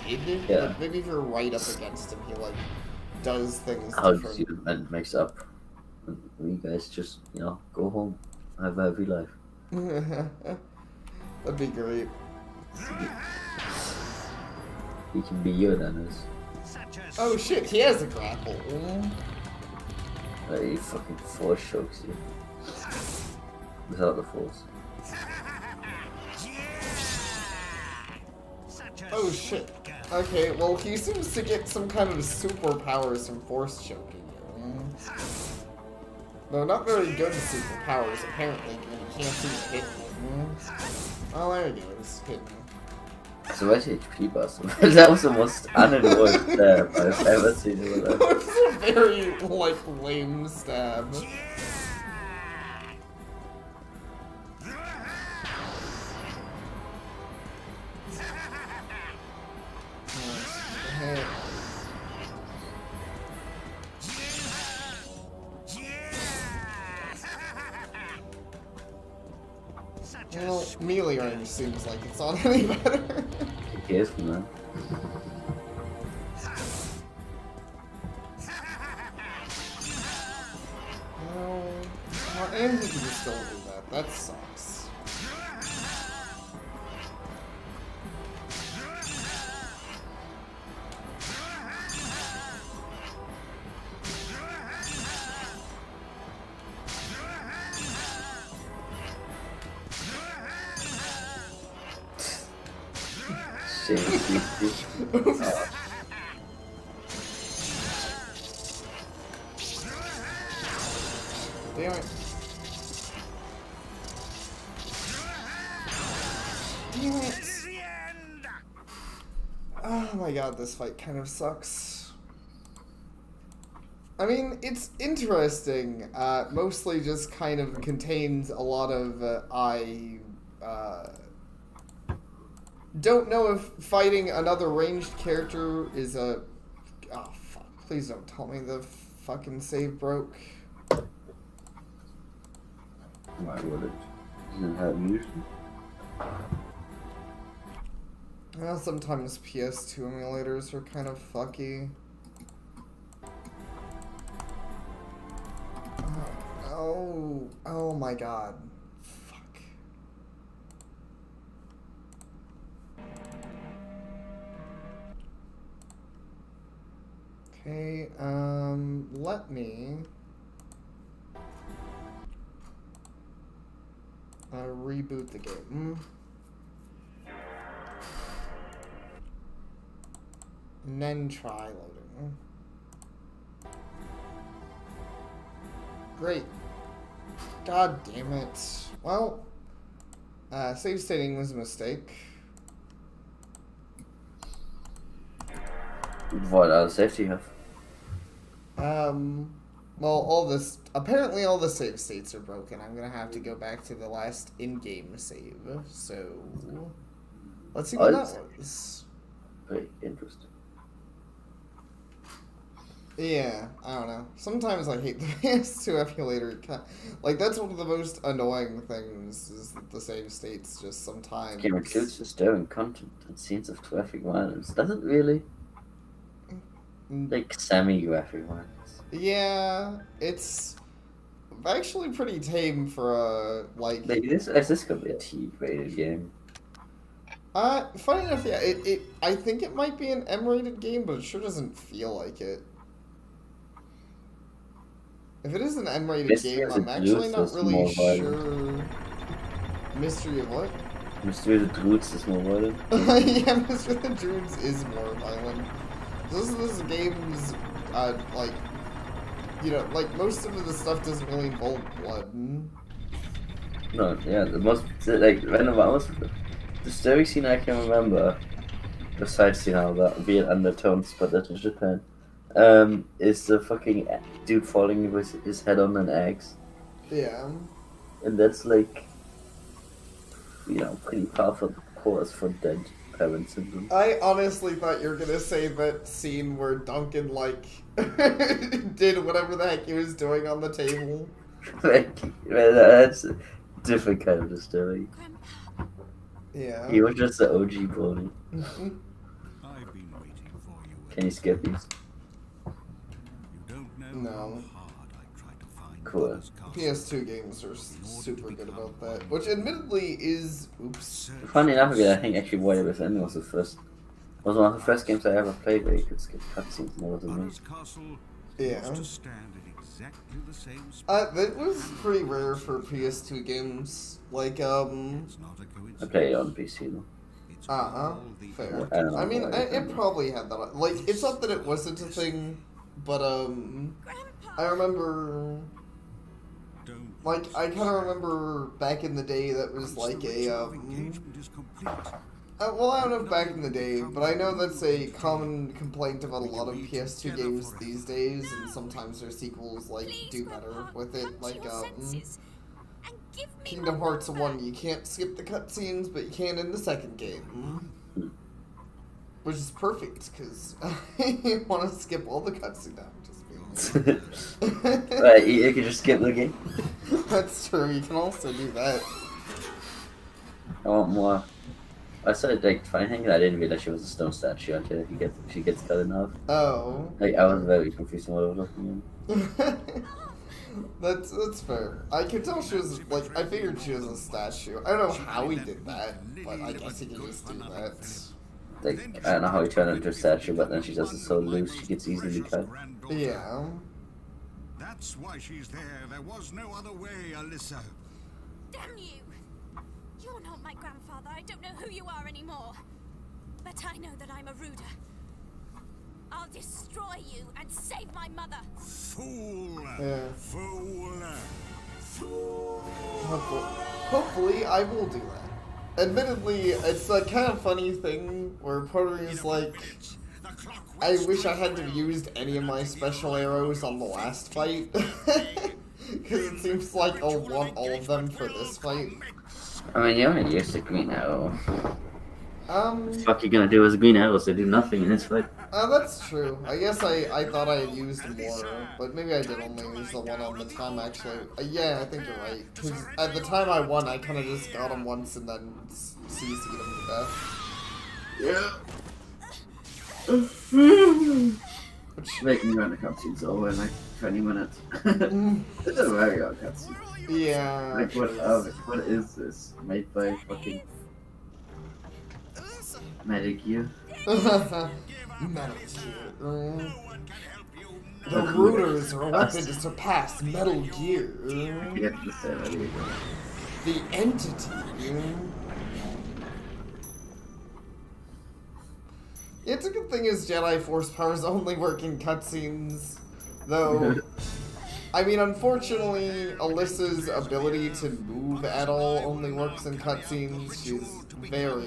did. Yeah. But maybe if you're right up against him, he, like, does things How does different. you and makes up? And you guys just, you know, go home, have a happy life. That'd be great. He can be your Dennis. Oh shit, he has a grapple. He fucking force chokes you. Without the force. Oh shit. Okay, well he seems to get some kind of superpowers from force choking you. No, not very good superpowers apparently, when he can't seem to hit you. Oh, there he goes, hitting you. So where's HP Buster? That was the most unannoyed stab I've ever seen in my life. That was a very, like, lame stab. Hey. Well, melee range seems like it's not any better. Be careful, man. And he can still do that. That sucks. Shit. Damn it. Damn it. Oh my god, this fight kind of sucks. I mean, it's interesting. Mostly just kind of contains a lot of, I don't know if fighting another ranged character is a... Oh, fuck. Please don't tell me the fucking save broke. Why would it? Isn't that usually? Well, sometimes PS2 emulators are kind of fucky. Oh my god. Fuck. Okay, let me reboot the game. And then try loading. Great. God damn it. Well, save stating was a mistake. What other safety you have? Well, apparently all the save states are broken. I'm gonna have to go back to the last in-game save. So, let's see what that was. Very interesting. Yeah, I don't know. Sometimes I hate the PS2 emulator. Like, that's one of the most annoying things, is that the save states just sometimes... Game includes disturbing content and scenes of graphic violence. Doesn't really? Like, semi-graphic violence. Yeah, it's actually pretty tame for a, like... Maybe this could be a T-rated game. Funny enough, yeah, I think it might be an M-rated game, but it sure doesn't feel like it. If it is an M-rated Mystery game, of I'm the actually Druids not is really more sure... Mystery of what? Mystery of the Druids is more violent. Yeah, Mystery of the Druids is more violent. This game's, like, you know, like, most of the stuff doesn't really involve blood. No, yeah, the most, like, the story scene I can remember, besides, you know, the weird undertones, but that's in Japan, is the fucking dude falling with his head on an axe. Yeah. And that's, like, you know, pretty powerful cause for dead parent syndrome. I honestly thought you were gonna say that scene where Duncan, like, did whatever the heck he was doing on the table. Like, that's different kind of disturbing. Grandpa, Yeah. He was just the OG pony. I've been waiting for you. Can you skip these? You don't know No. how hard I tried to find Cool. Butters Castle. PS2 games are super good about that, which admittedly is oops. Searched Funny enough, and again, I think actually Warrior Within was one of the first games I ever played where you could skip cutscenes more than me. Butters Castle Yeah. used to stand in exactly the same spot. That was pretty rare for PS2 games. Like It's not a I coincidence. played it on PC though. It's Uh-huh, all the fair. I don't know I mean, why I it didn't. probably had that. Like, it's not that it wasn't a thing, but Grandpa. I remember. Don't Like, I kind of remember back in the day that was Once like the a ritual of engagement is complete, well, I don't know if back in the day, but I know that's a common complaint about a lot of PS2 games these days, and sometimes their sequels like Please, do better Grandpa, with come it. to Like your senses and give me Kingdom my Hearts number. 1, you can't skip the cutscenes, but you can in the second game. Which is perfect, because you want to skip all the cutscenes now. Just being Right, you can just skip the game. That's true, you can also do that. I want more. I said like funny thing, I didn't realize she was a stone statue until she gets cut in half. Oh. Like I was very confused on what I was looking That's fair. I could tell she was like I figured she was a statue. I don't know how he did that, but I guess he could just do that. at. Like I don't know how he turned her into a statue, but then she does it so loose she gets easily cut. Yeah. That's why she's there. There was no other way, Alyssa. Damn you! You're not my grandfather. I don't know who you are anymore. But I know that I'm a Ruda. I'll destroy you and save my mother. Fool! Yeah. Fool! Hopefully I will do that. Admittedly, it's a kind of funny thing where Porter is like, I wish I hadn't have used any of my special arrows on the last fight. Because it seems like I'll want all of them for this fight. I mean, you only used the green arrow. Um, Fuck, you gonna do with green arrows? They do nothing in this fight. That's true. I guess I thought I had used more, but maybe I did only use the one on the time actually. Yeah, I think you're right. Because at the time I won, I kind of just got him once and then CC'd him to death. Which make me run the cutscenes over in like 20 minutes. It's a very odd cutscene. Yeah. Like what is this? Made by fucking Alyssa! Metal Gear? Metal Gear. The rooters are a weapon to surpass Metal Gear. You have to say that again. The entity. It's a good thing his Jedi Force powers only work in cutscenes, though. I mean, unfortunately, Alyssa's ability to move at all only works in cutscenes. She's very.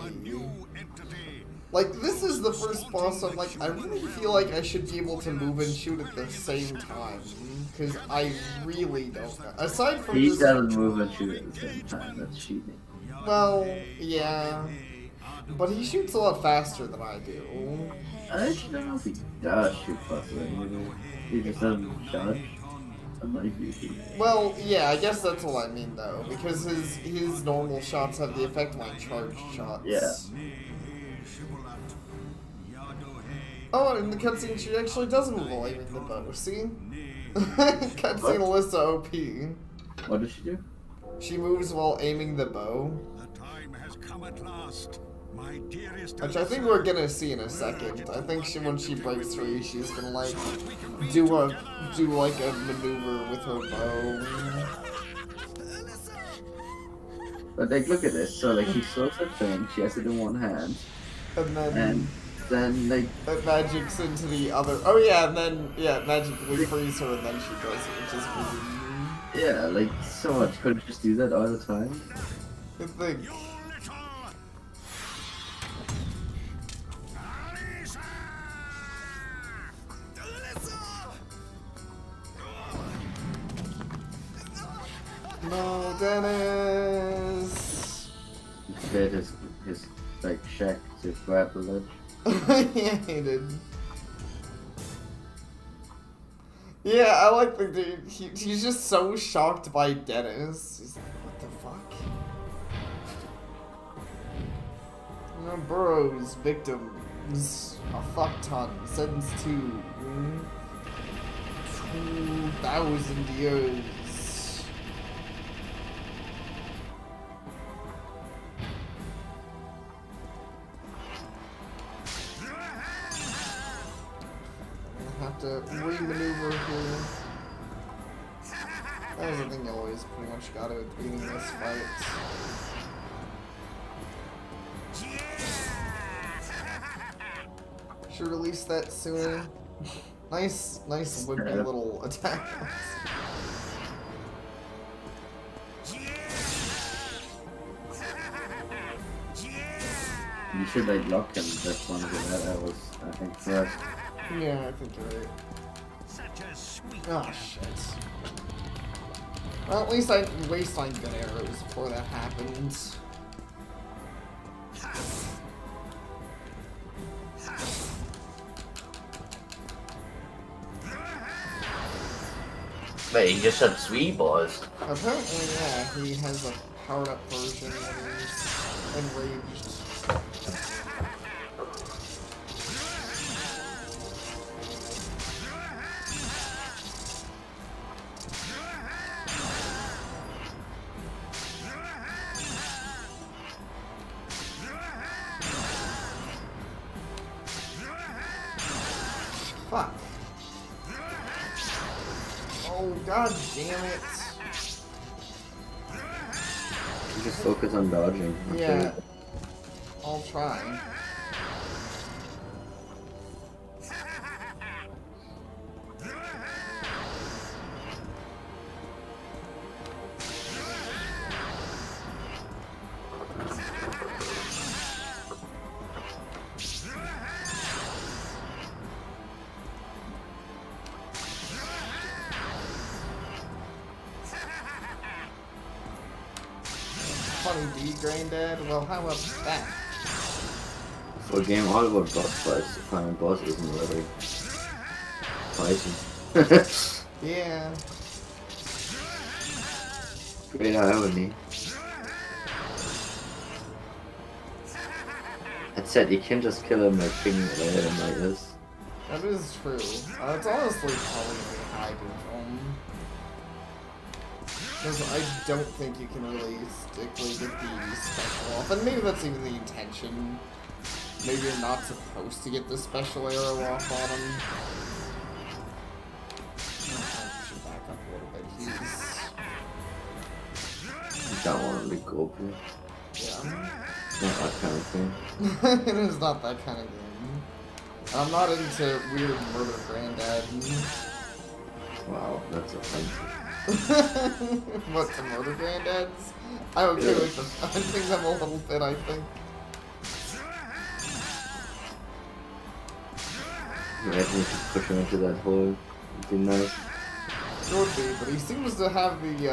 Like, this is the first boss I'm like, I really feel like I should be able to move and shoot at the same time. Because I really don't know. Aside from He just. doesn't move and shoot at the same time, that's cheating. Well, yeah. But he shoots a lot faster than I do. I actually don't know if he does shoot faster than you do. He just doesn't dodge. Unlike you do. Well, yeah, I guess that's what I mean though, because his normal shots have the effect of my charged shots. Yeah. Oh, and in the cutscene she actually does move while aiming the bow, see? Cutscene Alyssa OP. What does she do? She moves while aiming the bow, The time has come at last, my dearest which I think we're gonna see in a second. I think when she breaks free, she's gonna like do like a maneuver with her bow. But like, look at this. So like, she throws her thing. She has it in one hand, And and then like, it magics into the other. Oh yeah, and then magically frees her, and then she does it, which is weird. yeah, like so much. Couldn't just do that all the time. Good thing. You little Alyssa! No, Dennis. He spared his like shack to grab the ledge. Yeah, he did. Yeah, I like the dude. He's just so shocked by Dennis. He's like, what the fuck? Burroughs victims a fuck ton. Sentenced to 2,000 years. I have to re-maneuver here. That was the thing you always pretty much got at the beginning of this fight. Should release that sooner. Nice wimpy little attack. You should like lock him. That's one of that was I think first. Yeah, I think you're right. Oh shit. Well, at least I didn't waste my good arrows before that happened. Wait, he just had 3 balls. Apparently, yeah, he has a powered up version when he's enraged. Fuck. Oh, god damn it. You just focus on dodging. Yeah. I'll try. Funny D, Granddad. Well, how about that? For a game all about boss fights, the final boss isn't really fighting. Yeah. Great irony. That said, you can just kill him like thinking away at him like this. That is true. It's honestly probably a high film. Because I don't think you can really stickly get the special off. And maybe that's even the intention. Maybe you're not supposed to get the special arrow off on him. I should back up a little bit. You don't want to leak open. Yeah. Not that kind of thing. It is not that kind of game. I'm not into weird murder granddad. Wow, that's offensive. What, the murder granddads? I'm okay with them. I think them a little bit, I think. Imagine if you push him into that hole. It'd be nice. Could be, but he seems to have the,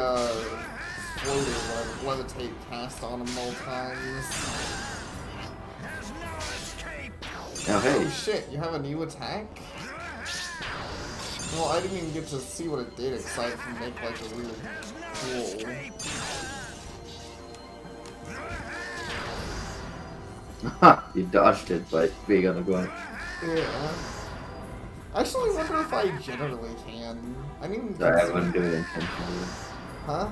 floater levitate cast on him all times. Oh, hey. Oh shit, you have a new attack? Well, I didn't even get to see what it did aside from make like a weird pool. Ha! You dodged it by being on the ground. Yeah. Actually, I wonder if I generally can. I didn't Sorry, I consider- wouldn't do it intentionally. Huh?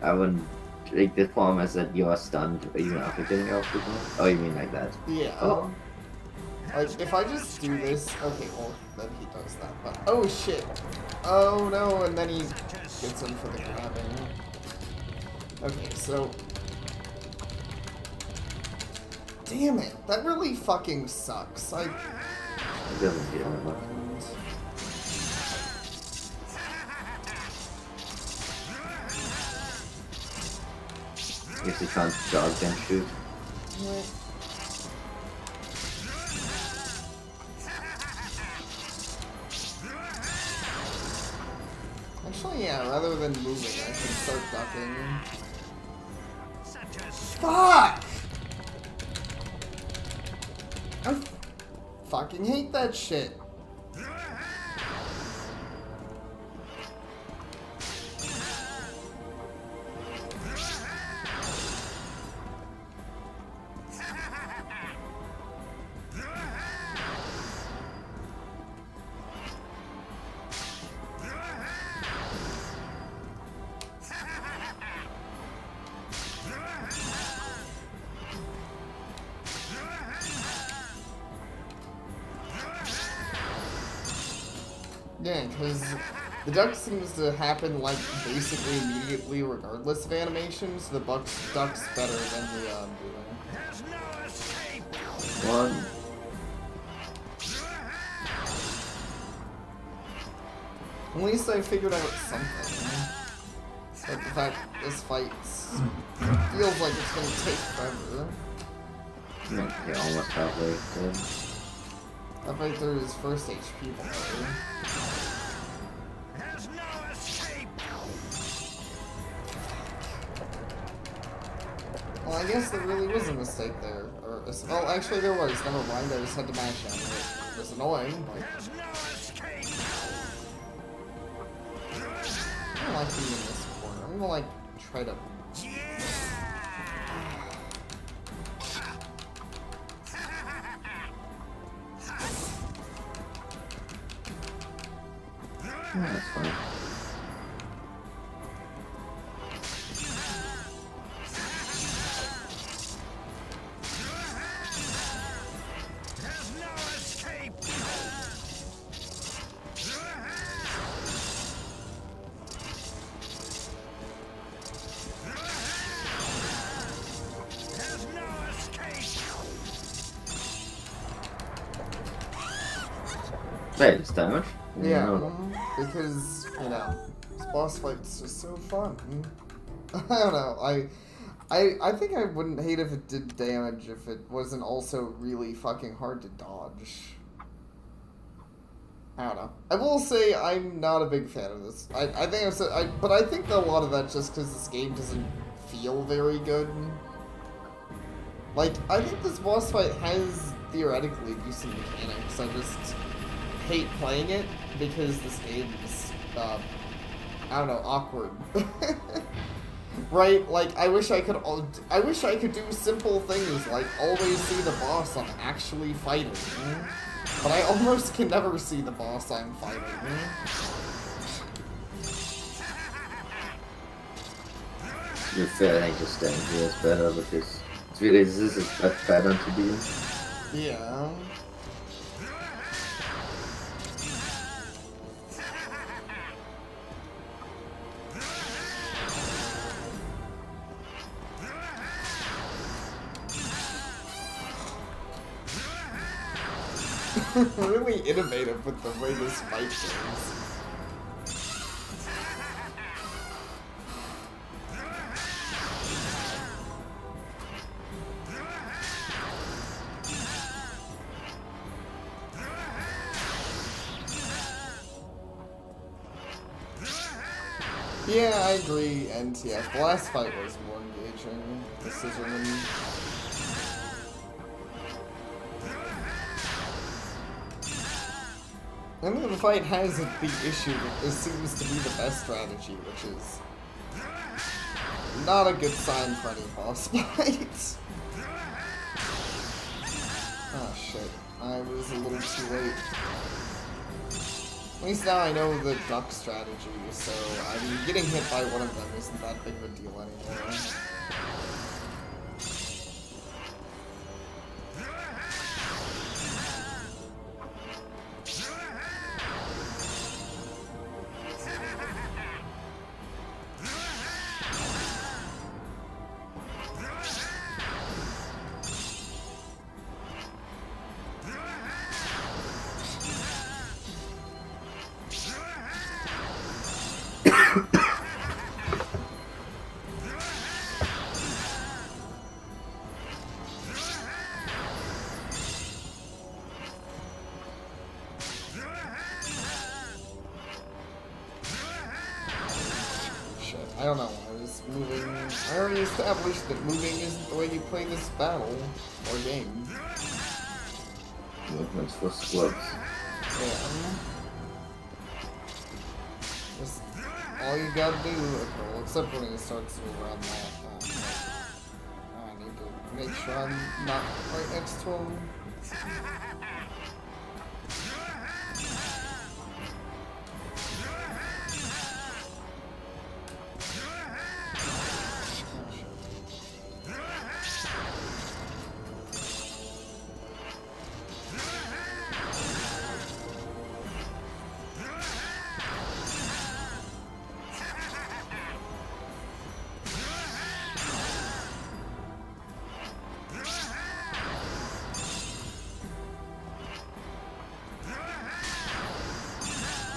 I wouldn't take this form as that you are stunned even after getting off the ground. Oh, you mean like that? Yeah. Oh. Like, if I just do this, okay, well, then he does that, but, oh shit. Oh no, and then he gets him for the grabbing. Okay, so. Damn it, that really fucking sucks. It doesn't do that much. If you can't dodge and shoot. What? Actually, yeah, rather than moving, I can start ducking. Fuck! I fucking hate that shit. Yeah, because the duck seems to happen like basically immediately regardless of animation, so the duck's better than the moving. There's no escape. One. At least I figured out something. But the fact this fight feels like it's gonna take forever. Yeah, almost halfway dead. That fight through his first HP bar. There's no escape. Well, I guess there really was a mistake there. Well, actually there was. Never mind, I just had to mash out of it. It was annoying, but There's no escape. I don't like being in this corner. I'm gonna, like, try to... That's fine. There's no escape. There's no escape. Wait, it's damage? Yeah, No. because, you know, this boss fight's just so fun. I don't know, I think I wouldn't hate if it did damage if it wasn't also really fucking hard to dodge. I don't know. I will say I'm not a big fan of this. I think I've said, but I think a lot of that's just because this game doesn't feel very good. Like, I think this boss fight has theoretically decent mechanics. I just hate playing it because this game is, I don't know, awkward. Right? Like, I wish I could do simple things like always see the boss I'm actually fighting. But I almost can never see the boss I'm fighting. You're fair, I just staying here is better because it's really, this is a pattern to be in. Yeah. Really innovative with the way this fight goes. Yeah, I agree, NTF. The last fight was more engaging. Decision. I mean, the fight has the issue that this seems to be the best strategy, which is not a good sign for any boss fight. Oh shit, I was a little too late. At least now I know the duck strategy, so I mean, getting hit by one of them isn't that big of a deal anymore. I don't know, I was moving. I already established that moving isn't the way you play this battle or game. Movements for squads. Yeah. Just all you gotta do, well, except when it starts to move around that. I need to make sure I'm not right next to him.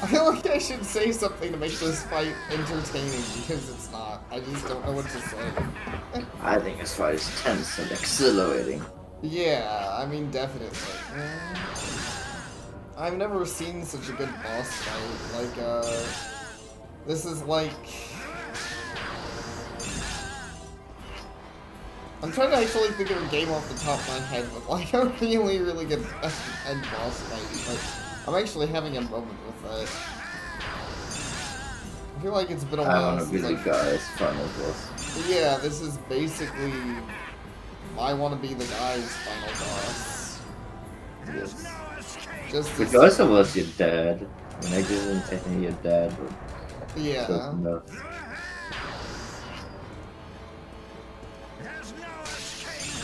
feel like I should say something to make this fight entertaining because it's not. I just don't know what to say. I think this fight is tense and exhilarating. Yeah, I mean, definitely. I've never seen such a good boss fight. Like, this is like... I'm trying to actually think of a game off the top of my head with like a really, really good end boss fight, but I'm actually having a moment with it. I feel like it's been a while I want to be since the I've... guy as fun as this. But yeah, this is basically I want to be the guy's final boss. Yes. Just Which as- also was your dad. I mean, I didn't technically your dad, but yeah. close enough. There's no escape.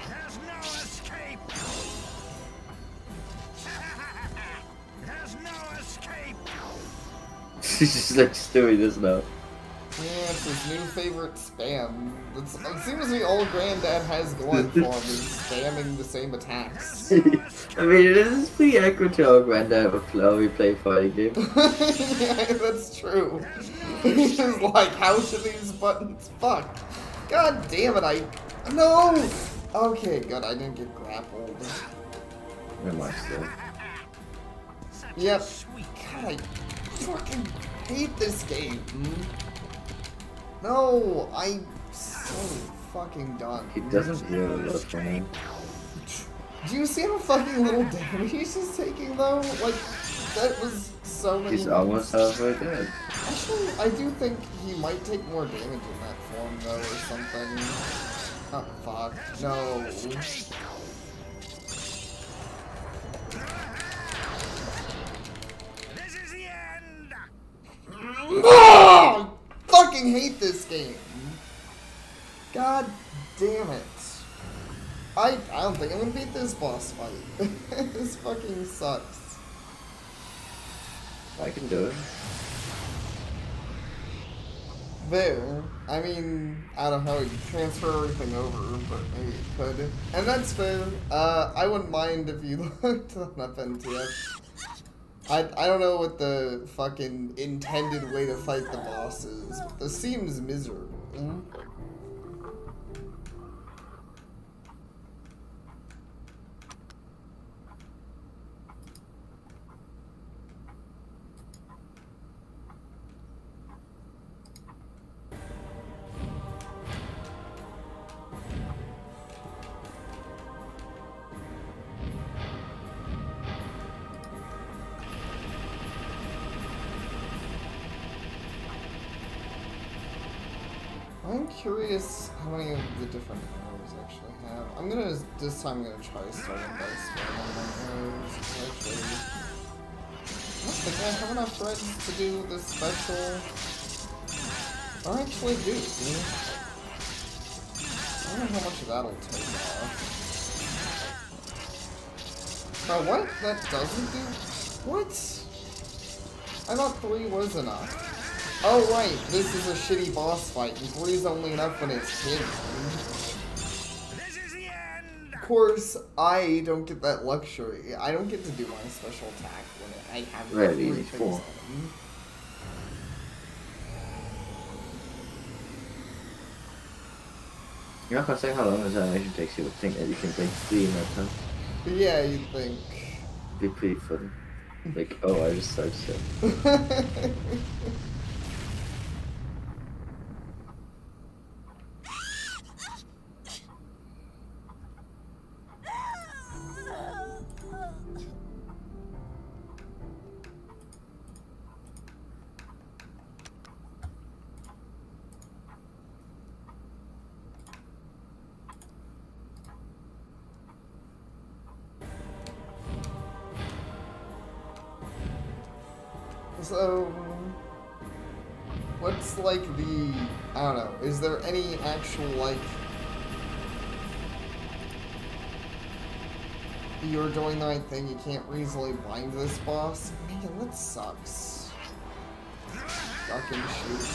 There's no escape. There's no escape. She's just like doing this now. Yeah, it's his new favorite spam. It seems the old granddad has going for him is spamming the same attacks. I mean, it is pretty accurate to our granddad with how we play fighting games. Yeah, that's true. He's just like, how should these buttons fuck? God damn it, No! Okay, good, I didn't get grappled. Am I still? Yep. God, I fucking hate this game. No, I'm so fucking done. He doesn't really look for me. Do you see how fucking little damage he's just taking though? Like, that was so many... He's almost halfway dead. Actually, I do think he might take more damage in that form though, or something. Oh, fuck. No. This is the end. Oh! Fucking hate this game. God damn it. I don't think I'm gonna beat this boss fight. This fucking sucks. I can do it. There. I mean, I don't know how you transfer everything over, but maybe you could. And that's fair. I wouldn't mind if you looked up NTF. I don't know what the fucking intended way to fight the boss is, but this seems miserable. I'm curious how many of the different arrows actually have. I'm gonna, this time I'm gonna try starting by spamming my arrows. Actually, I don't think I have enough threads to do the special. Or actually do. I don't know how much that'll take off. Oh, what? That doesn't do? What? I thought 3 was enough. Oh right, this is a shitty boss fight, and 3 is only enough when it's hidden. This is the end. Of course, I don't get that luxury. I don't get to do my special attack when I have Right, three you things four. on. You're not gonna say how long this animation takes. You would think that you can play 3 in that time. But yeah, you'd think. Be pretty fun. Like, oh, I just sidestepped. So, what's like the, I don't know, is there any actual like, you're doing the right thing, you can't easily blind this boss? Man, that sucks. Fucking shoot.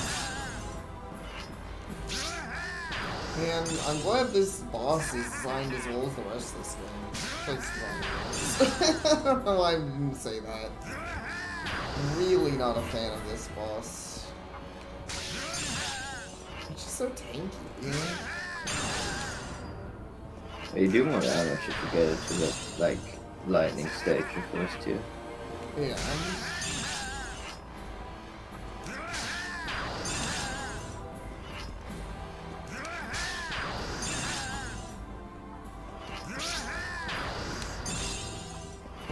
And I'm glad this boss is designed as well as the rest of this game. Place designed. I don't know why I didn't say that. Really not a fan of this boss. It's just so tanky, you know? You do more damage if you get it to the, like, lightning stage first too. Yeah.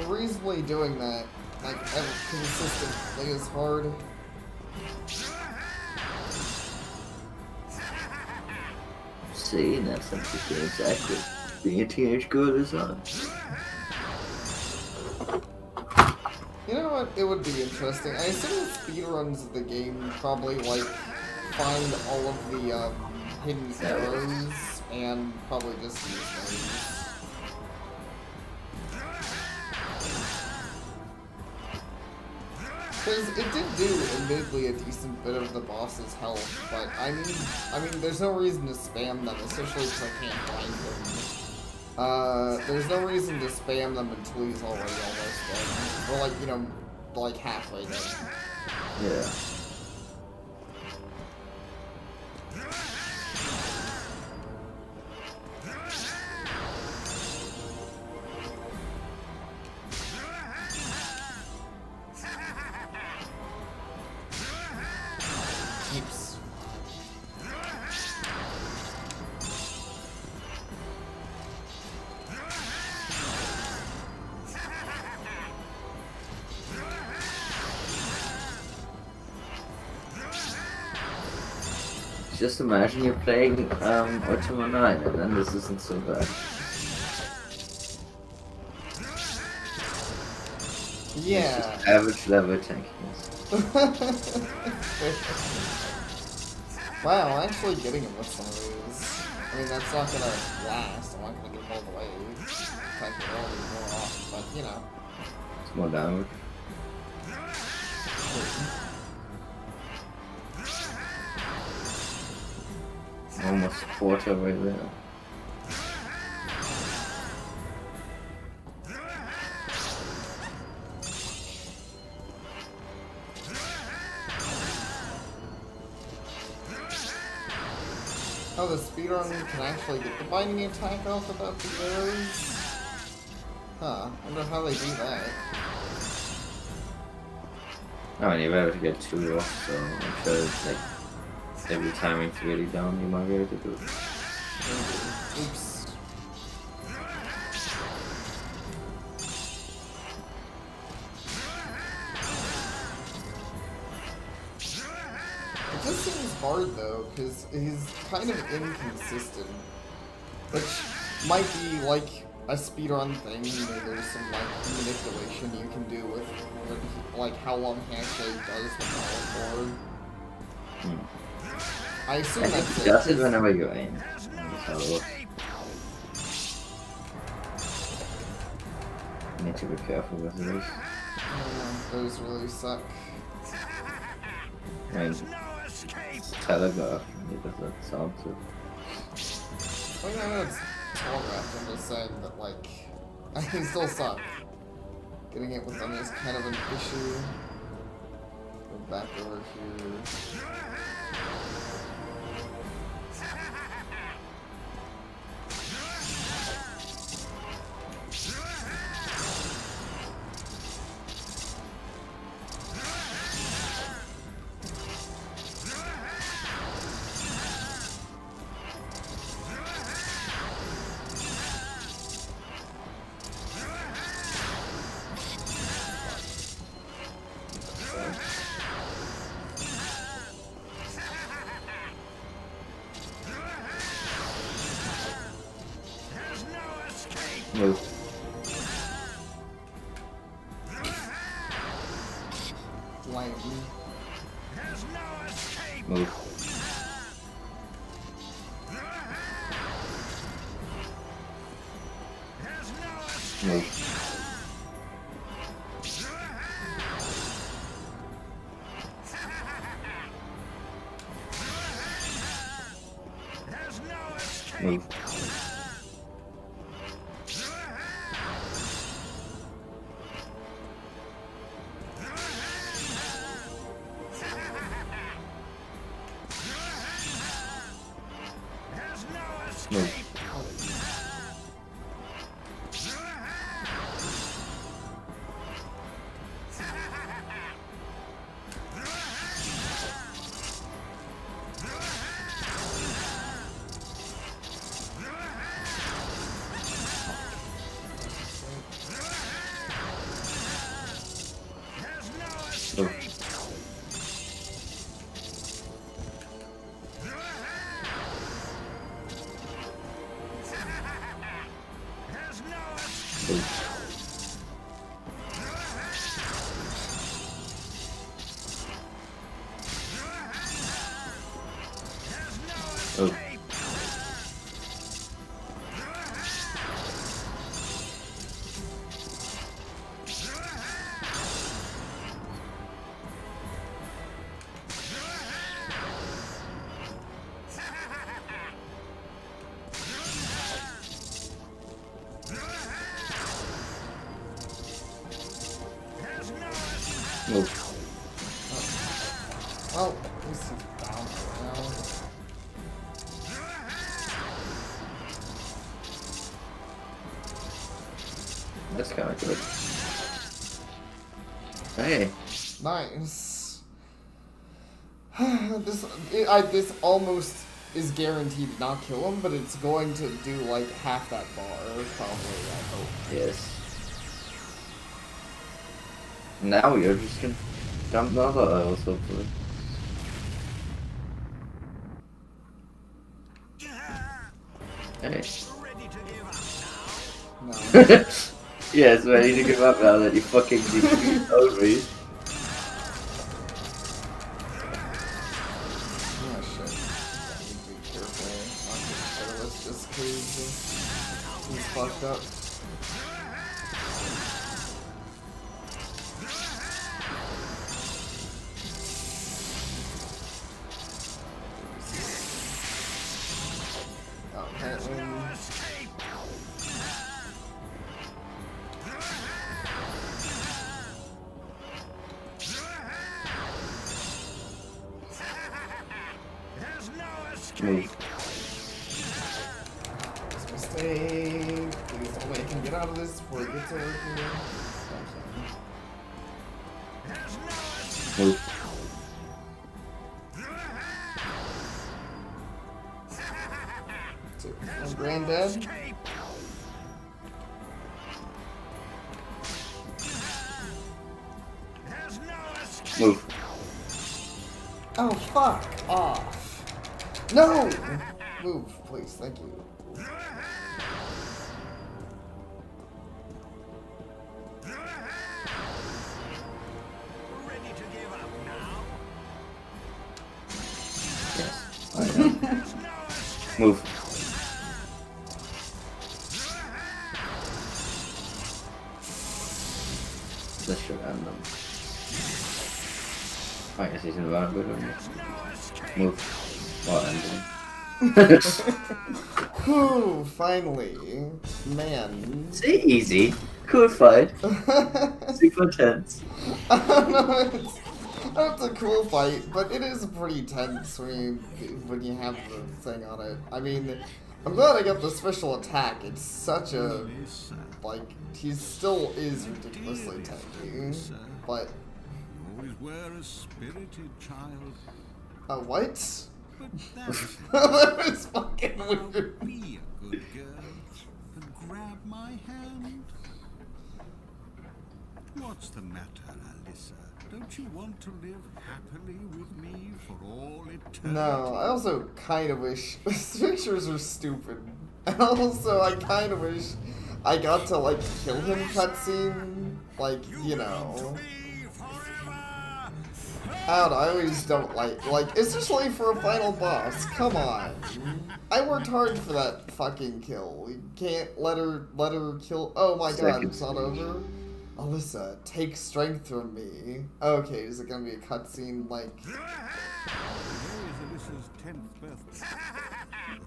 Reasonably doing that, like, consistently is hard. See, and that's something the game's accurate. Being a teenage girl is on. You know what? It would be interesting. I assume the speedruns of the game probably, like, find all of the, hidden arrows and probably just use those. Because it did do, admittedly, a decent bit of the boss's health, but I mean, there's no reason to spam them, especially because I can't find them. There's no reason to spam them until he's already almost dead. Or, like, you know, like halfway dead. Yeah. Oops. Just imagine you're playing Ultima 9 and then this isn't so bad. Yeah. Average level tankiness. Wow, I'm actually getting him with some of these. I mean, that's not gonna last. I'm not gonna get him all the way. Type it all more off, but you know. It's more damage. Almost a quarter right there. Oh, the speedrun can actually get the binding attack off without the arrows? Huh, I wonder how they do that. I mean, you're able to get 2 off, so I'm sure it's like every time it's really down, you might be able to do it. Oops. It just seems hard though, because he's kind of inconsistent. Which might be like a speedrun thing, you know, there's some like manipulation you can do with like how long he actually does the power forward. I assume I that's think it. that's it whenever you aim. That's how it works. You need to be careful with this. Those really suck. I mean, telegraph, it doesn't sound so. I mean, I know it's telegraphed, I'm just saying that, like, they still suck. Getting it with them is kind of an issue. Go back over here. Move. Lightning. Move. Move. Move. Move. Move. Move. Move. Well, this is down now. That's kind of good. Hey. Nice. This almost is guaranteed to not kill him, but it's going to do like half that bar, probably, I hope. Yes. Now you're just gonna dump the other oils, hopefully. Hey. No. Yes, ready to give up now that you fucking defeated me. Oh shit. I need to be careful not to get careless just cause he's fucked up. Apparently. Move. It's a mistake. Please tell me I can get out of this before it gets over here. Move. So, I'm granddad. Move. Oh, fuck off. No! Move, please, thank you. I am. Move. This should end them. I guess he's in the good one. Move. Well, end them. Whew, finally. Man. See, easy. Cool fight. Super tense. I don't know, it's a cool fight, but it is pretty tense when you have the thing on it. I mean, I'm glad I got the special attack. It's such a, like, he still is ridiculously tanky, but... You always were a spirited child. What? But that's That was fucking weird. be a good girl and grab my hand. What's the matter, Alyssa? Don't you want to live happily with me for all eternity? No, I also kind of wish... These pictures are stupid. And also, I kind of wish I got to, like, kill him cutscene. Like, you know... I don't know, I always don't like, especially for a final boss, come on. I worked hard for that fucking kill. You can't let her kill, oh my god, it's not over? Alyssa, take strength from me. Okay, is it gonna be a cutscene like... Today is Alyssa's 10th birthday.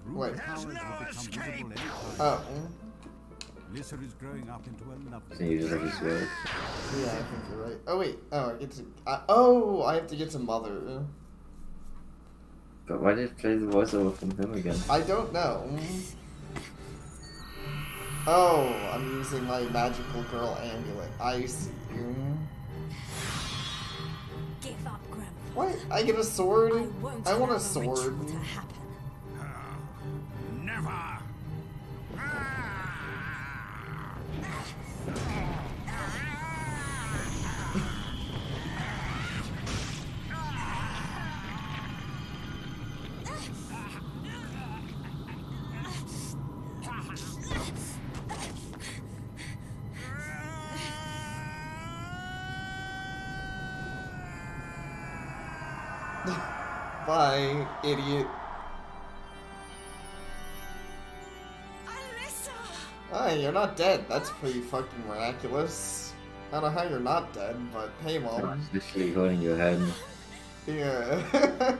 The Wait. rune powers will become visible anytime. Oh. Alyssa is growing up into a lovely. Can you just like his word? Yeah, I think you're right. Oh wait, oh I get to... oh, I have to get to Mother. But why did it play the voiceover from him again? I don't know. Oh, I'm using my magical girl amulet. I see. Give up, Grandpa. What? I get a sword? I won't I want allow a the sword. ritual to happen. Never. Bye, idiot. Alyssa! Ah, you're not dead. That's pretty fucking miraculous. I don't know how you're not dead, but hey, I Mom. was literally holding your hand. Yeah.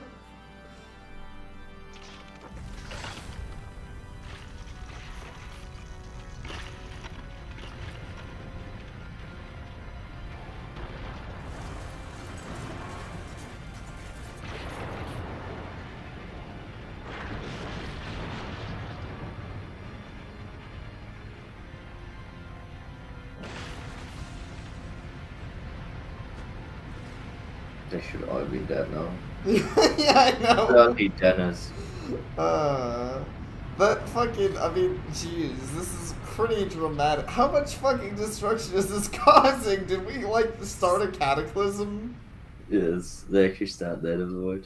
They should all be dead now. Yeah, I know. Only Dennis. That fucking, I mean, jeez, this is pretty dramatic. How much fucking destruction is this causing? Did we, like, start a cataclysm? Yes, they actually start that as well.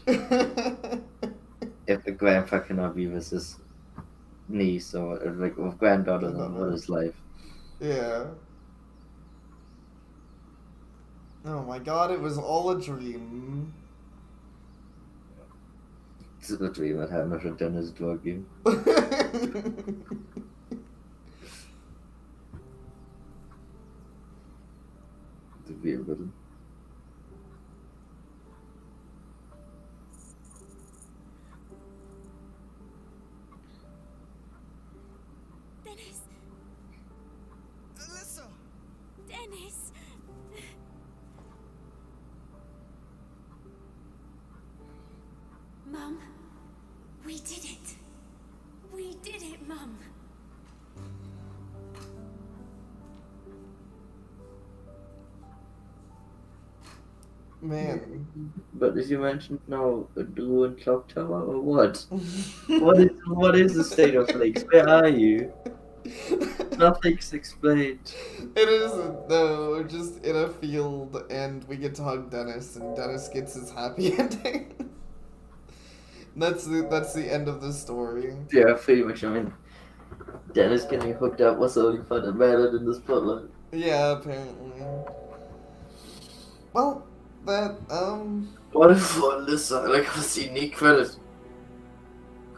If the grandpa cannot be with his niece or like with granddaughter, then what is life? Yeah. Oh my god, it was all a dream. It's a dream that had much of Dennis talking. To be a villain. Dennis! Alyssa! Dennis! Mum, we did it. We did it, Mum. Man. But as you mentioned now, a ruined clock tower or what? what is the state of things? Where are you? Nothing's explained. It isn't, though. We're just in a field and we get to hug Dennis and Dennis gets his happy ending. That's the end of the story. Yeah, pretty much. I mean, Dennis getting hooked up was the only fun that mattered in this plotline. Yeah, apparently. Well, that, What if for Alyssa? Like, what's the unique credit?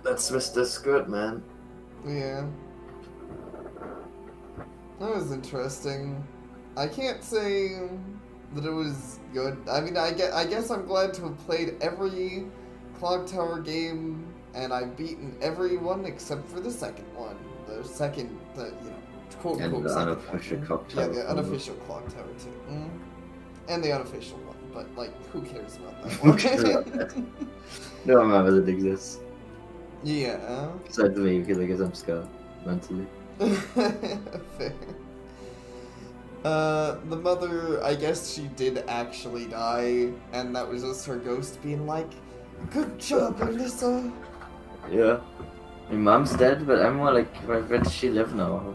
That's Mr. Skirt, man. yeah. That was interesting. I can't say that it was good. I mean, I guess I'm glad to have played every Clock Tower game, and I've beaten every one except for the second one. The second, quote And unquote the second unofficial one. Clock Yeah, Tower. the unofficial Clock Tower too. And the unofficial one, but like, who cares about that one? Who cares about that? No one remembers it exists. Yeah. Besides me, because I guess I'm scarred mentally. Fair. The mother, I guess she did actually die, and that was just her ghost being like, "Good job, Alyssa." Yeah. My mom's dead, but I'm more like, where does she live now?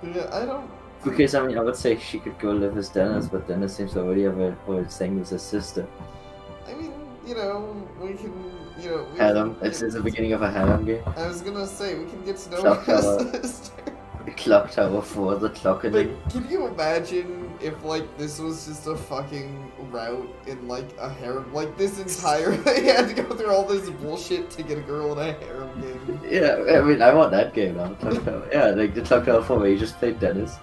Yeah, I don't. Because, I mean, I would say she could go live with Dennis, but Dennis seems to already have a whole thing with his sister. I mean, we can, we Adam. can It's get- the beginning of a Adam game. I was gonna say, we can get to know Clock his Tower. sister. The clock tower for the clock But ending. can you imagine if, like, this was just a fucking route in, like, a harem? Like, this entire... they had to go through all this bullshit to get a girl in a harem game. Yeah, I mean, I want that game now. Clock Tower. Yeah, like the clock tower 4 where you just played Dennis.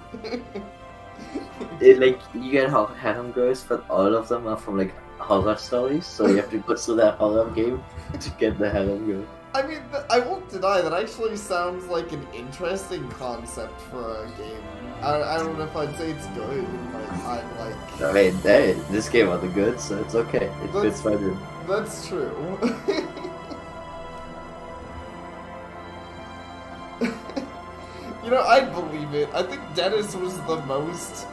like you get harem girls, but all of them are from like horror stories, so you have to go through that horror game to get the harem girl. I mean, I won't deny that actually sounds like an interesting concept for a game. I don't know if I'd say it's good, but I'm like... I mean, hey, this game wasn't good, so it's okay. It fits right in. That's true. You know, I'd believe it. I think Dennis was the most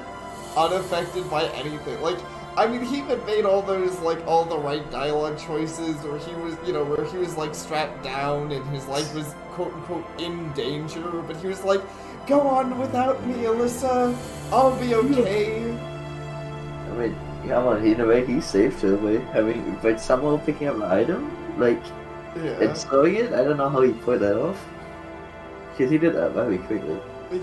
unaffected by anything. Like, I mean, he even made all those, like, all the right dialogue choices where he was, you know, where he was, like, strapped down and his life was, quote-unquote, in danger, but he was like, go on without me, Alyssa. I'll be okay. I mean, yeah, well, in a way, he saved her by somehow picking up an item, like, Yeah. and throwing it. I don't know how he pulled that off. Because he did that very quickly.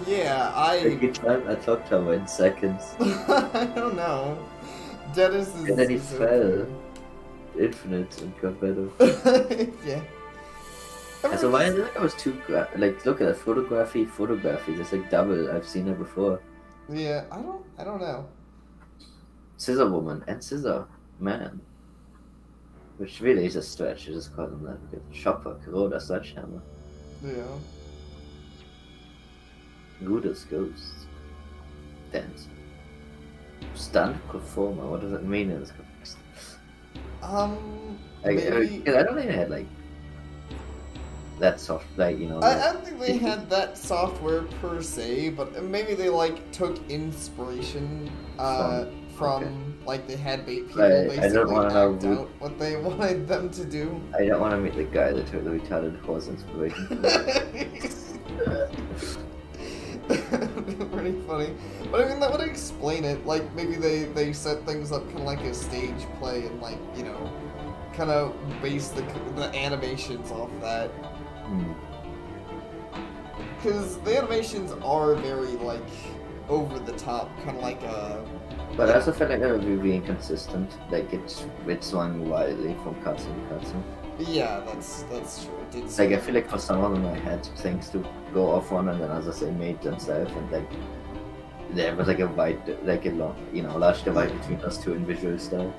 Yeah, Like, he timed that clock tower in seconds. I don't know. Dennis is... And then he is fell. Infinite and got better. okay. Yeah. And so why is it like I was too like look at that photography, it's like double. I've seen it before. Yeah, I don't know. Scissor Woman and Scissor Man. Which really is a stretch, you just call them that. Because Chopper, Kuroda, Sledgehammer. Yeah. Guda's Ghost. Dance. Stunt performer, what does it mean in this context? Maybe... I don't think they had like that soft, like, you know. I don't think they had that software per se, but maybe they like took inspiration from like they had people I don't basically wanna know act out what they wanted them to do. I don't want to meet the guy that took the retarded horse inspiration. Pretty funny. But I mean, that would explain it. Like, maybe they set things up kind of like a stage play and, like, you know, kind of base the animations off that. Because the animations are very, like, over the top, kind of like a... But I also felt like they were really inconsistent. Like, it swung widely from cutscene to cutscene. Yeah, that's true. It did Like, I feel like for some of them I had things to go off on, and then others I made themselves, and like there was like a large divide between us two in visual style.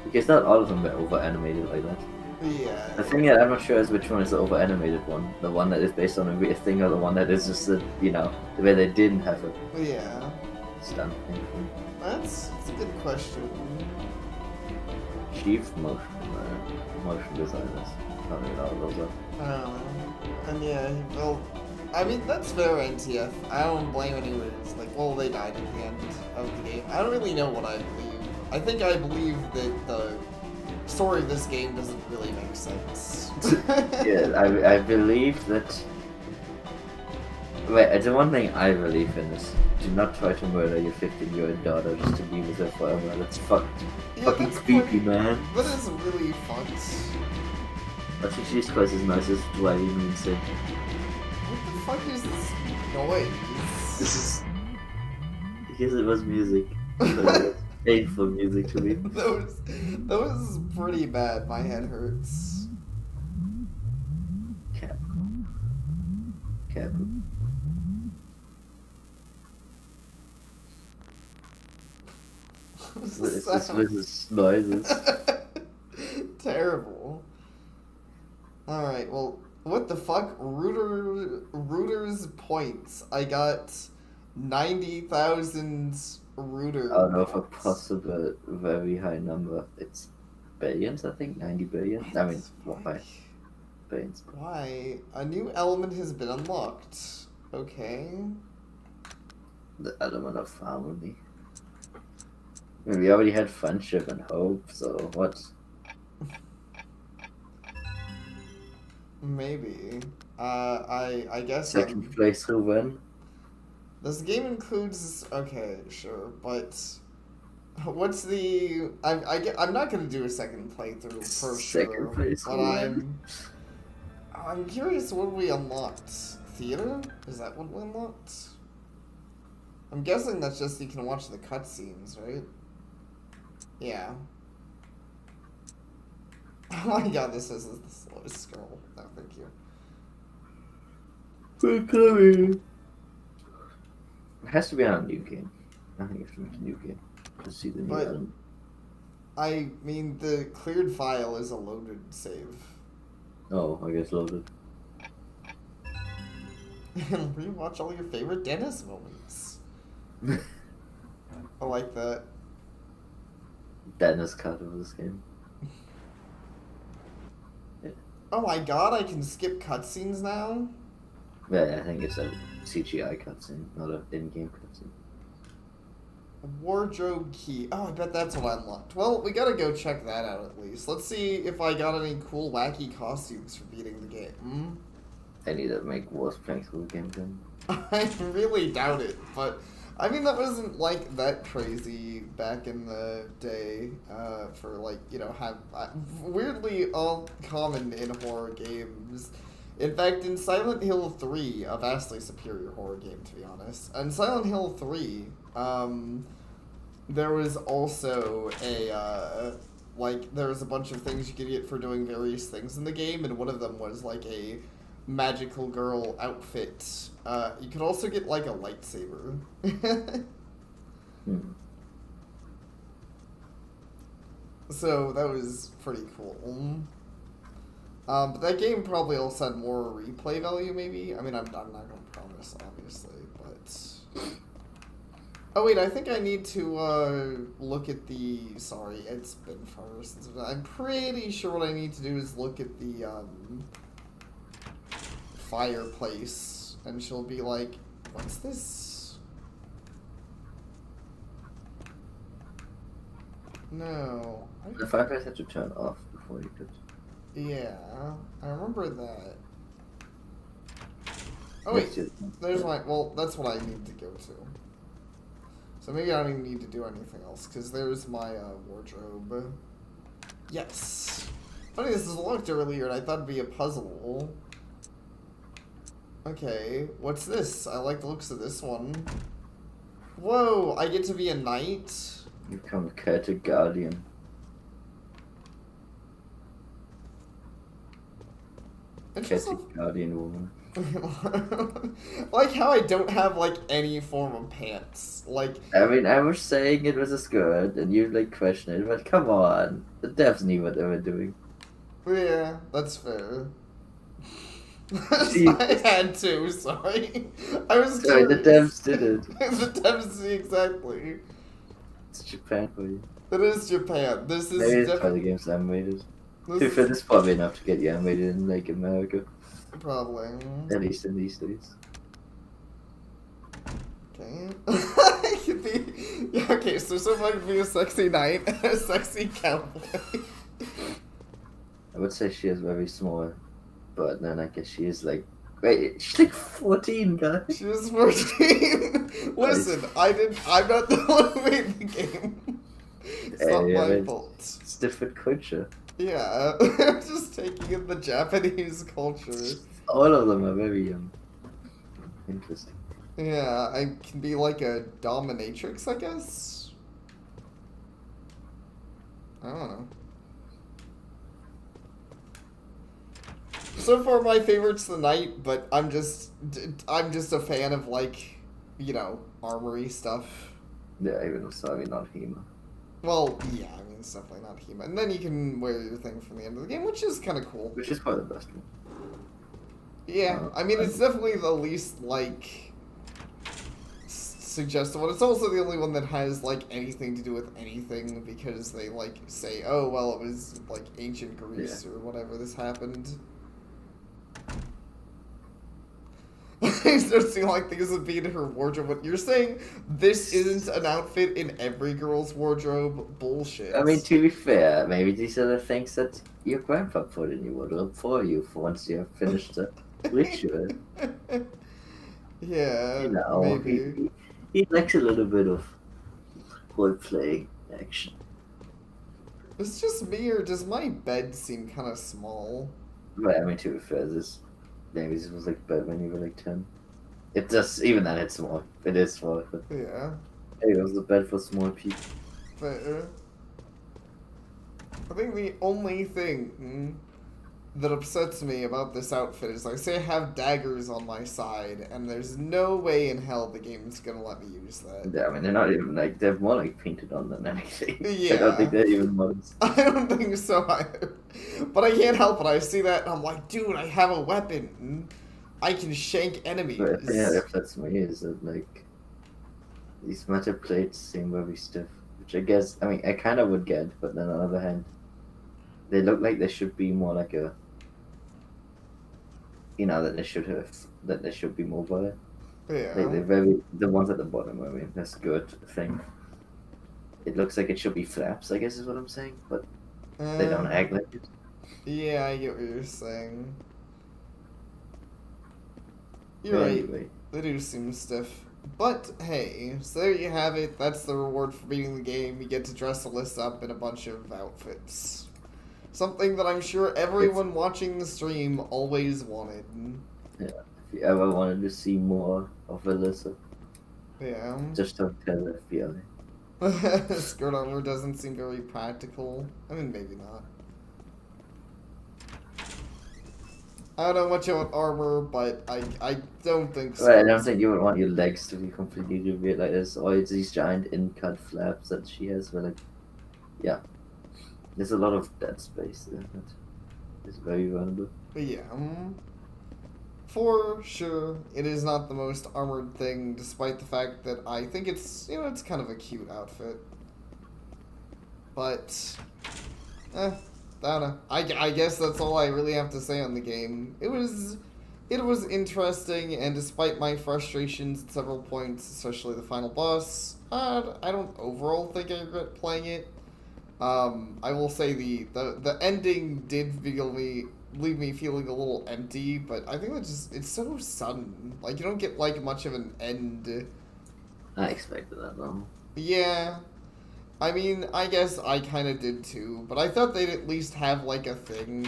Because not all of them were over animated like that. Yeah. The thing that I'm not sure is which one is the over animated one. The one that is based on a real thing, or the one that is just the way they didn't have a Yeah. stunt thing. That's a good question. Chief motion designers. Not really all of those are. I don't know. And yeah, he built... I mean, that's fair, NTF. I don't blame anyone who's like, well, they died at the end of the game. I don't really know what I believe. I think I believe that the story of this game doesn't really make sense. Yeah, I believe that... Wait, the one thing I believe in is do not try to murder your 15-year-old daughter just to be with her forever. That's fucking that's creepy, man. That is really fucked. I think she's twice as nice as why you mean say. What the fuck is this noise? This is... Because it was music. It was painful music to me. That was pretty bad. My head hurts. Cap. This is noises. Terrible. Alright, well, what the fuck? Rooters points. I got 90,000 Rooter Out of a points. possible very high number. It's billions, I think? 90 billion? I mean, What? why? Billions. Why? A new element has been unlocked. Okay. The element of harmony. I mean, we already had friendship and hope, so what? Maybe. I guess Second place who win? this game includes... Okay, sure, but... What's the... I'm not gonna do a second playthrough for Second sure, place but win. I'm curious what we unlocked. Theater? Is that what we unlocked? I'm guessing that's just you can watch the cutscenes, right? Yeah. Oh my god, this is the slowest scroll. No, thank you. We're coming. It has to be on a new game. I think you have to make a new game to see the new But- element. I mean, the cleared file is a loaded save. Oh, I guess loaded. And rewatch all your favorite Dennis moments. I like that. Dennis cut of this game. Oh my god, I can skip cutscenes now? Yeah, I think it's a CGI cutscene, not an in-game cutscene. A wardrobe key. Oh, I bet that's what I unlocked. Well, we gotta go check that out at least. Let's see if I got any cool, wacky costumes for beating the game. I need to make worse playthrough game then. I really doubt it, but I mean, that wasn't like that crazy back in the day for like, you know, weirdly all common in horror games. In fact, in Silent Hill 3, a vastly superior horror game to be honest, in Silent Hill 3, there was also there was a bunch of things you could get for doing various things in the game, and one of them was like a magical girl outfit. You could also get like a lightsaber. So that was pretty cool. But that game probably also had more replay value, maybe. I mean, I'm not gonna promise, obviously, but. Oh wait, I think I need to look at the. Sorry, it's been forever since. I'm pretty sure what I need to do is look at the fireplace, and she'll be like, "What's this?" No. The fireplace had to turn off before you could. Yeah, I remember that. Oh wait, there's my. Well, that's what I need to go to. So maybe I don't even need to do anything else, because there's my wardrobe. Yes. Funny, this is locked earlier, and I thought it'd be a puzzle. Okay, what's this? I like the looks of this one. Whoa, I get to be a knight? You become a Celtic Guardian. Interesting. Celtic Guardian woman. Like how I don't have like any form of pants. Like I mean, I was saying it was a skirt, and you like question it, but come on, the devs knew what they were doing. yeah, that's fair. See- I had to, sorry. I was Sorry, the curious. devs did it. The devs, exactly. It's Japan for you. It is Japan. This is Maybe it's why the definitely. game's animated. This Two is is probably enough to get you animated in like America, probably. at least in these days. Okay. I could be. Yeah, okay, so I could be a sexy knight and a sexy cowboy. I would say she is very small, but then I guess she is like. Wait, she's like 14, guys. She was 14. Listen, I'm not the one who made the game. It's not Yeah, my it's- fault. It's different culture. Yeah, I'm just taking in the Japanese culture. All of them are very interesting. Yeah, I can be like a dominatrix, I guess. I don't know. So far, my favorite's the knight, but I'm just a fan of like, you know, armory stuff. Yeah, even sorry, not Hema. Well, yeah, I mean, it's definitely not Hema. And then you can wear your thing from the end of the game, which is kind of cool. Which is probably the best one. Yeah, I mean, it's definitely the least, like, suggestive one. It's also the only one that has, like, anything to do with anything, because they, like, say, oh, well, it was, like, ancient Greece or whatever this happened. It doesn't seem like things would be in her wardrobe, but you're saying this isn't an outfit in every girl's wardrobe? Bullshit. I mean, to be fair, maybe these are the things that your grandpa put in your wardrobe for you for once you have finished the ritual. Yeah, You know, maybe. he likes a little bit of role-playing action. It's just me, or does my bed seem kind of small? But I mean, to be fair, maybe this was like bed when you were like 10. It just, even then, it's small. It is small. But Yeah, hey, it was the bed for small people. fair. I think the only thing that upsets me about this outfit is I say I have daggers on my side, and there's no way in hell the game's gonna let me use that. Yeah, I mean, they're not even like, they're more like painted on than anything. I Yeah. don't think they're even mods. I don't think so either. But I can't help it. I see that and I'm like, dude, I have a weapon. I can shank enemies. But yeah, that upsets me is that, like, these metal plates seem very stiff. Which I guess, I mean, I kind of would get, but then on the other hand, they look like they should be more like a, you know, that they should be mobile. Yeah. Like they're very, the ones at the bottom, I mean, that's a good thing. It looks like it should be flaps, I guess is what I'm saying, but they don't act like it. Yeah, I get what you're saying. You're But right. anyway, They do seem stiff. But hey, so there you have it. That's the reward for beating the game. You get to dress Alyssa up in a bunch of outfits. Something that I'm sure everyone watching the stream always wanted. if you ever wanted to see more of Alyssa, Yeah. just don't tell the FBI. Skirt armor doesn't seem very practical. I mean, maybe not. I don't know much about armor, but I don't think so. Well, I don't think you would want your legs to be completely revealed like this, or it's these giant in-cut flaps that she has, where, like, yeah. There's a lot of dead space there that is very vulnerable. But yeah, for sure, it is not the most armored thing, despite the fact that I think it's, you know, it's kind of a cute outfit. But, I don't know. I guess that's all I really have to say on the game. It was interesting, and despite my frustrations at several points, especially the final boss, I don't overall think I regret playing it. I will say the ending did leave me feeling a little empty, but I think it's so sudden. Like, you don't get, like, much of an end. I expected that though. Yeah. I mean, I guess I kind of did too, but I thought they'd at least have, like, a thing.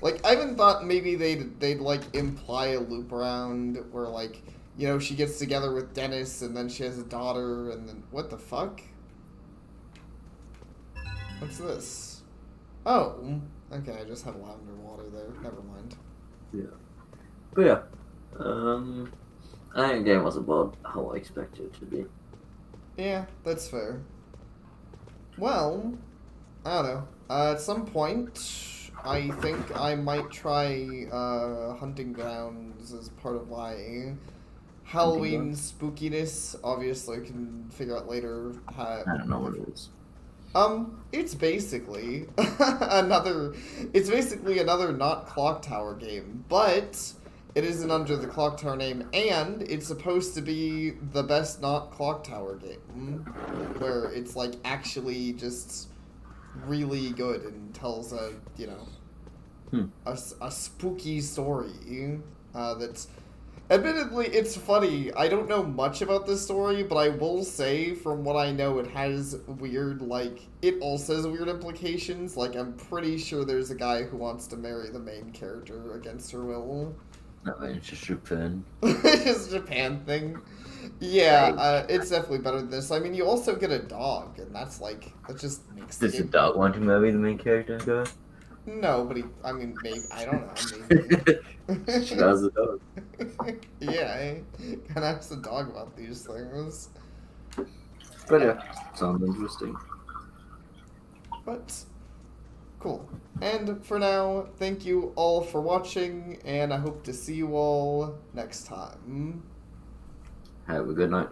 Like, I even thought maybe they'd like, imply a loop around where, like, you know, she gets together with Dennis, and then she has a daughter, and then, what the fuck? What's this? Oh, okay, I just have lavender water there. Never mind. Yeah. But yeah, I think the game was about how I expected it to be. Yeah, that's fair. Well, I don't know. At some point, I think I might try Hunting Grounds as part of my Halloween spookiness. Obviously, I can figure out later how. I don't know what it is. It's basically it's basically another not Clock Tower game, but it isn't under the Clock Tower name, and it's supposed to be the best not Clock Tower game, where it's like actually just really good and tells a, you know, a spooky story, that's admittedly, it's funny. I don't know much about this story, but I will say, from what I know, it has weird, like, it also has weird implications. Like, I'm pretty sure there's a guy who wants to marry the main character against her will. No, it's just Japan. It's a Japan thing. Yeah, it's definitely better than this. I mean, you also get a dog, and that's, like, that just makes the Does the game... dog want to marry the main character? Girl? No, but I mean, maybe, I don't know, maybe. She loves the dog. Yeah, kind of ask the dog about these things. But yeah, sounds interesting. But, cool. And for now, thank you all for watching, and I hope to see you all next time. Have a good night.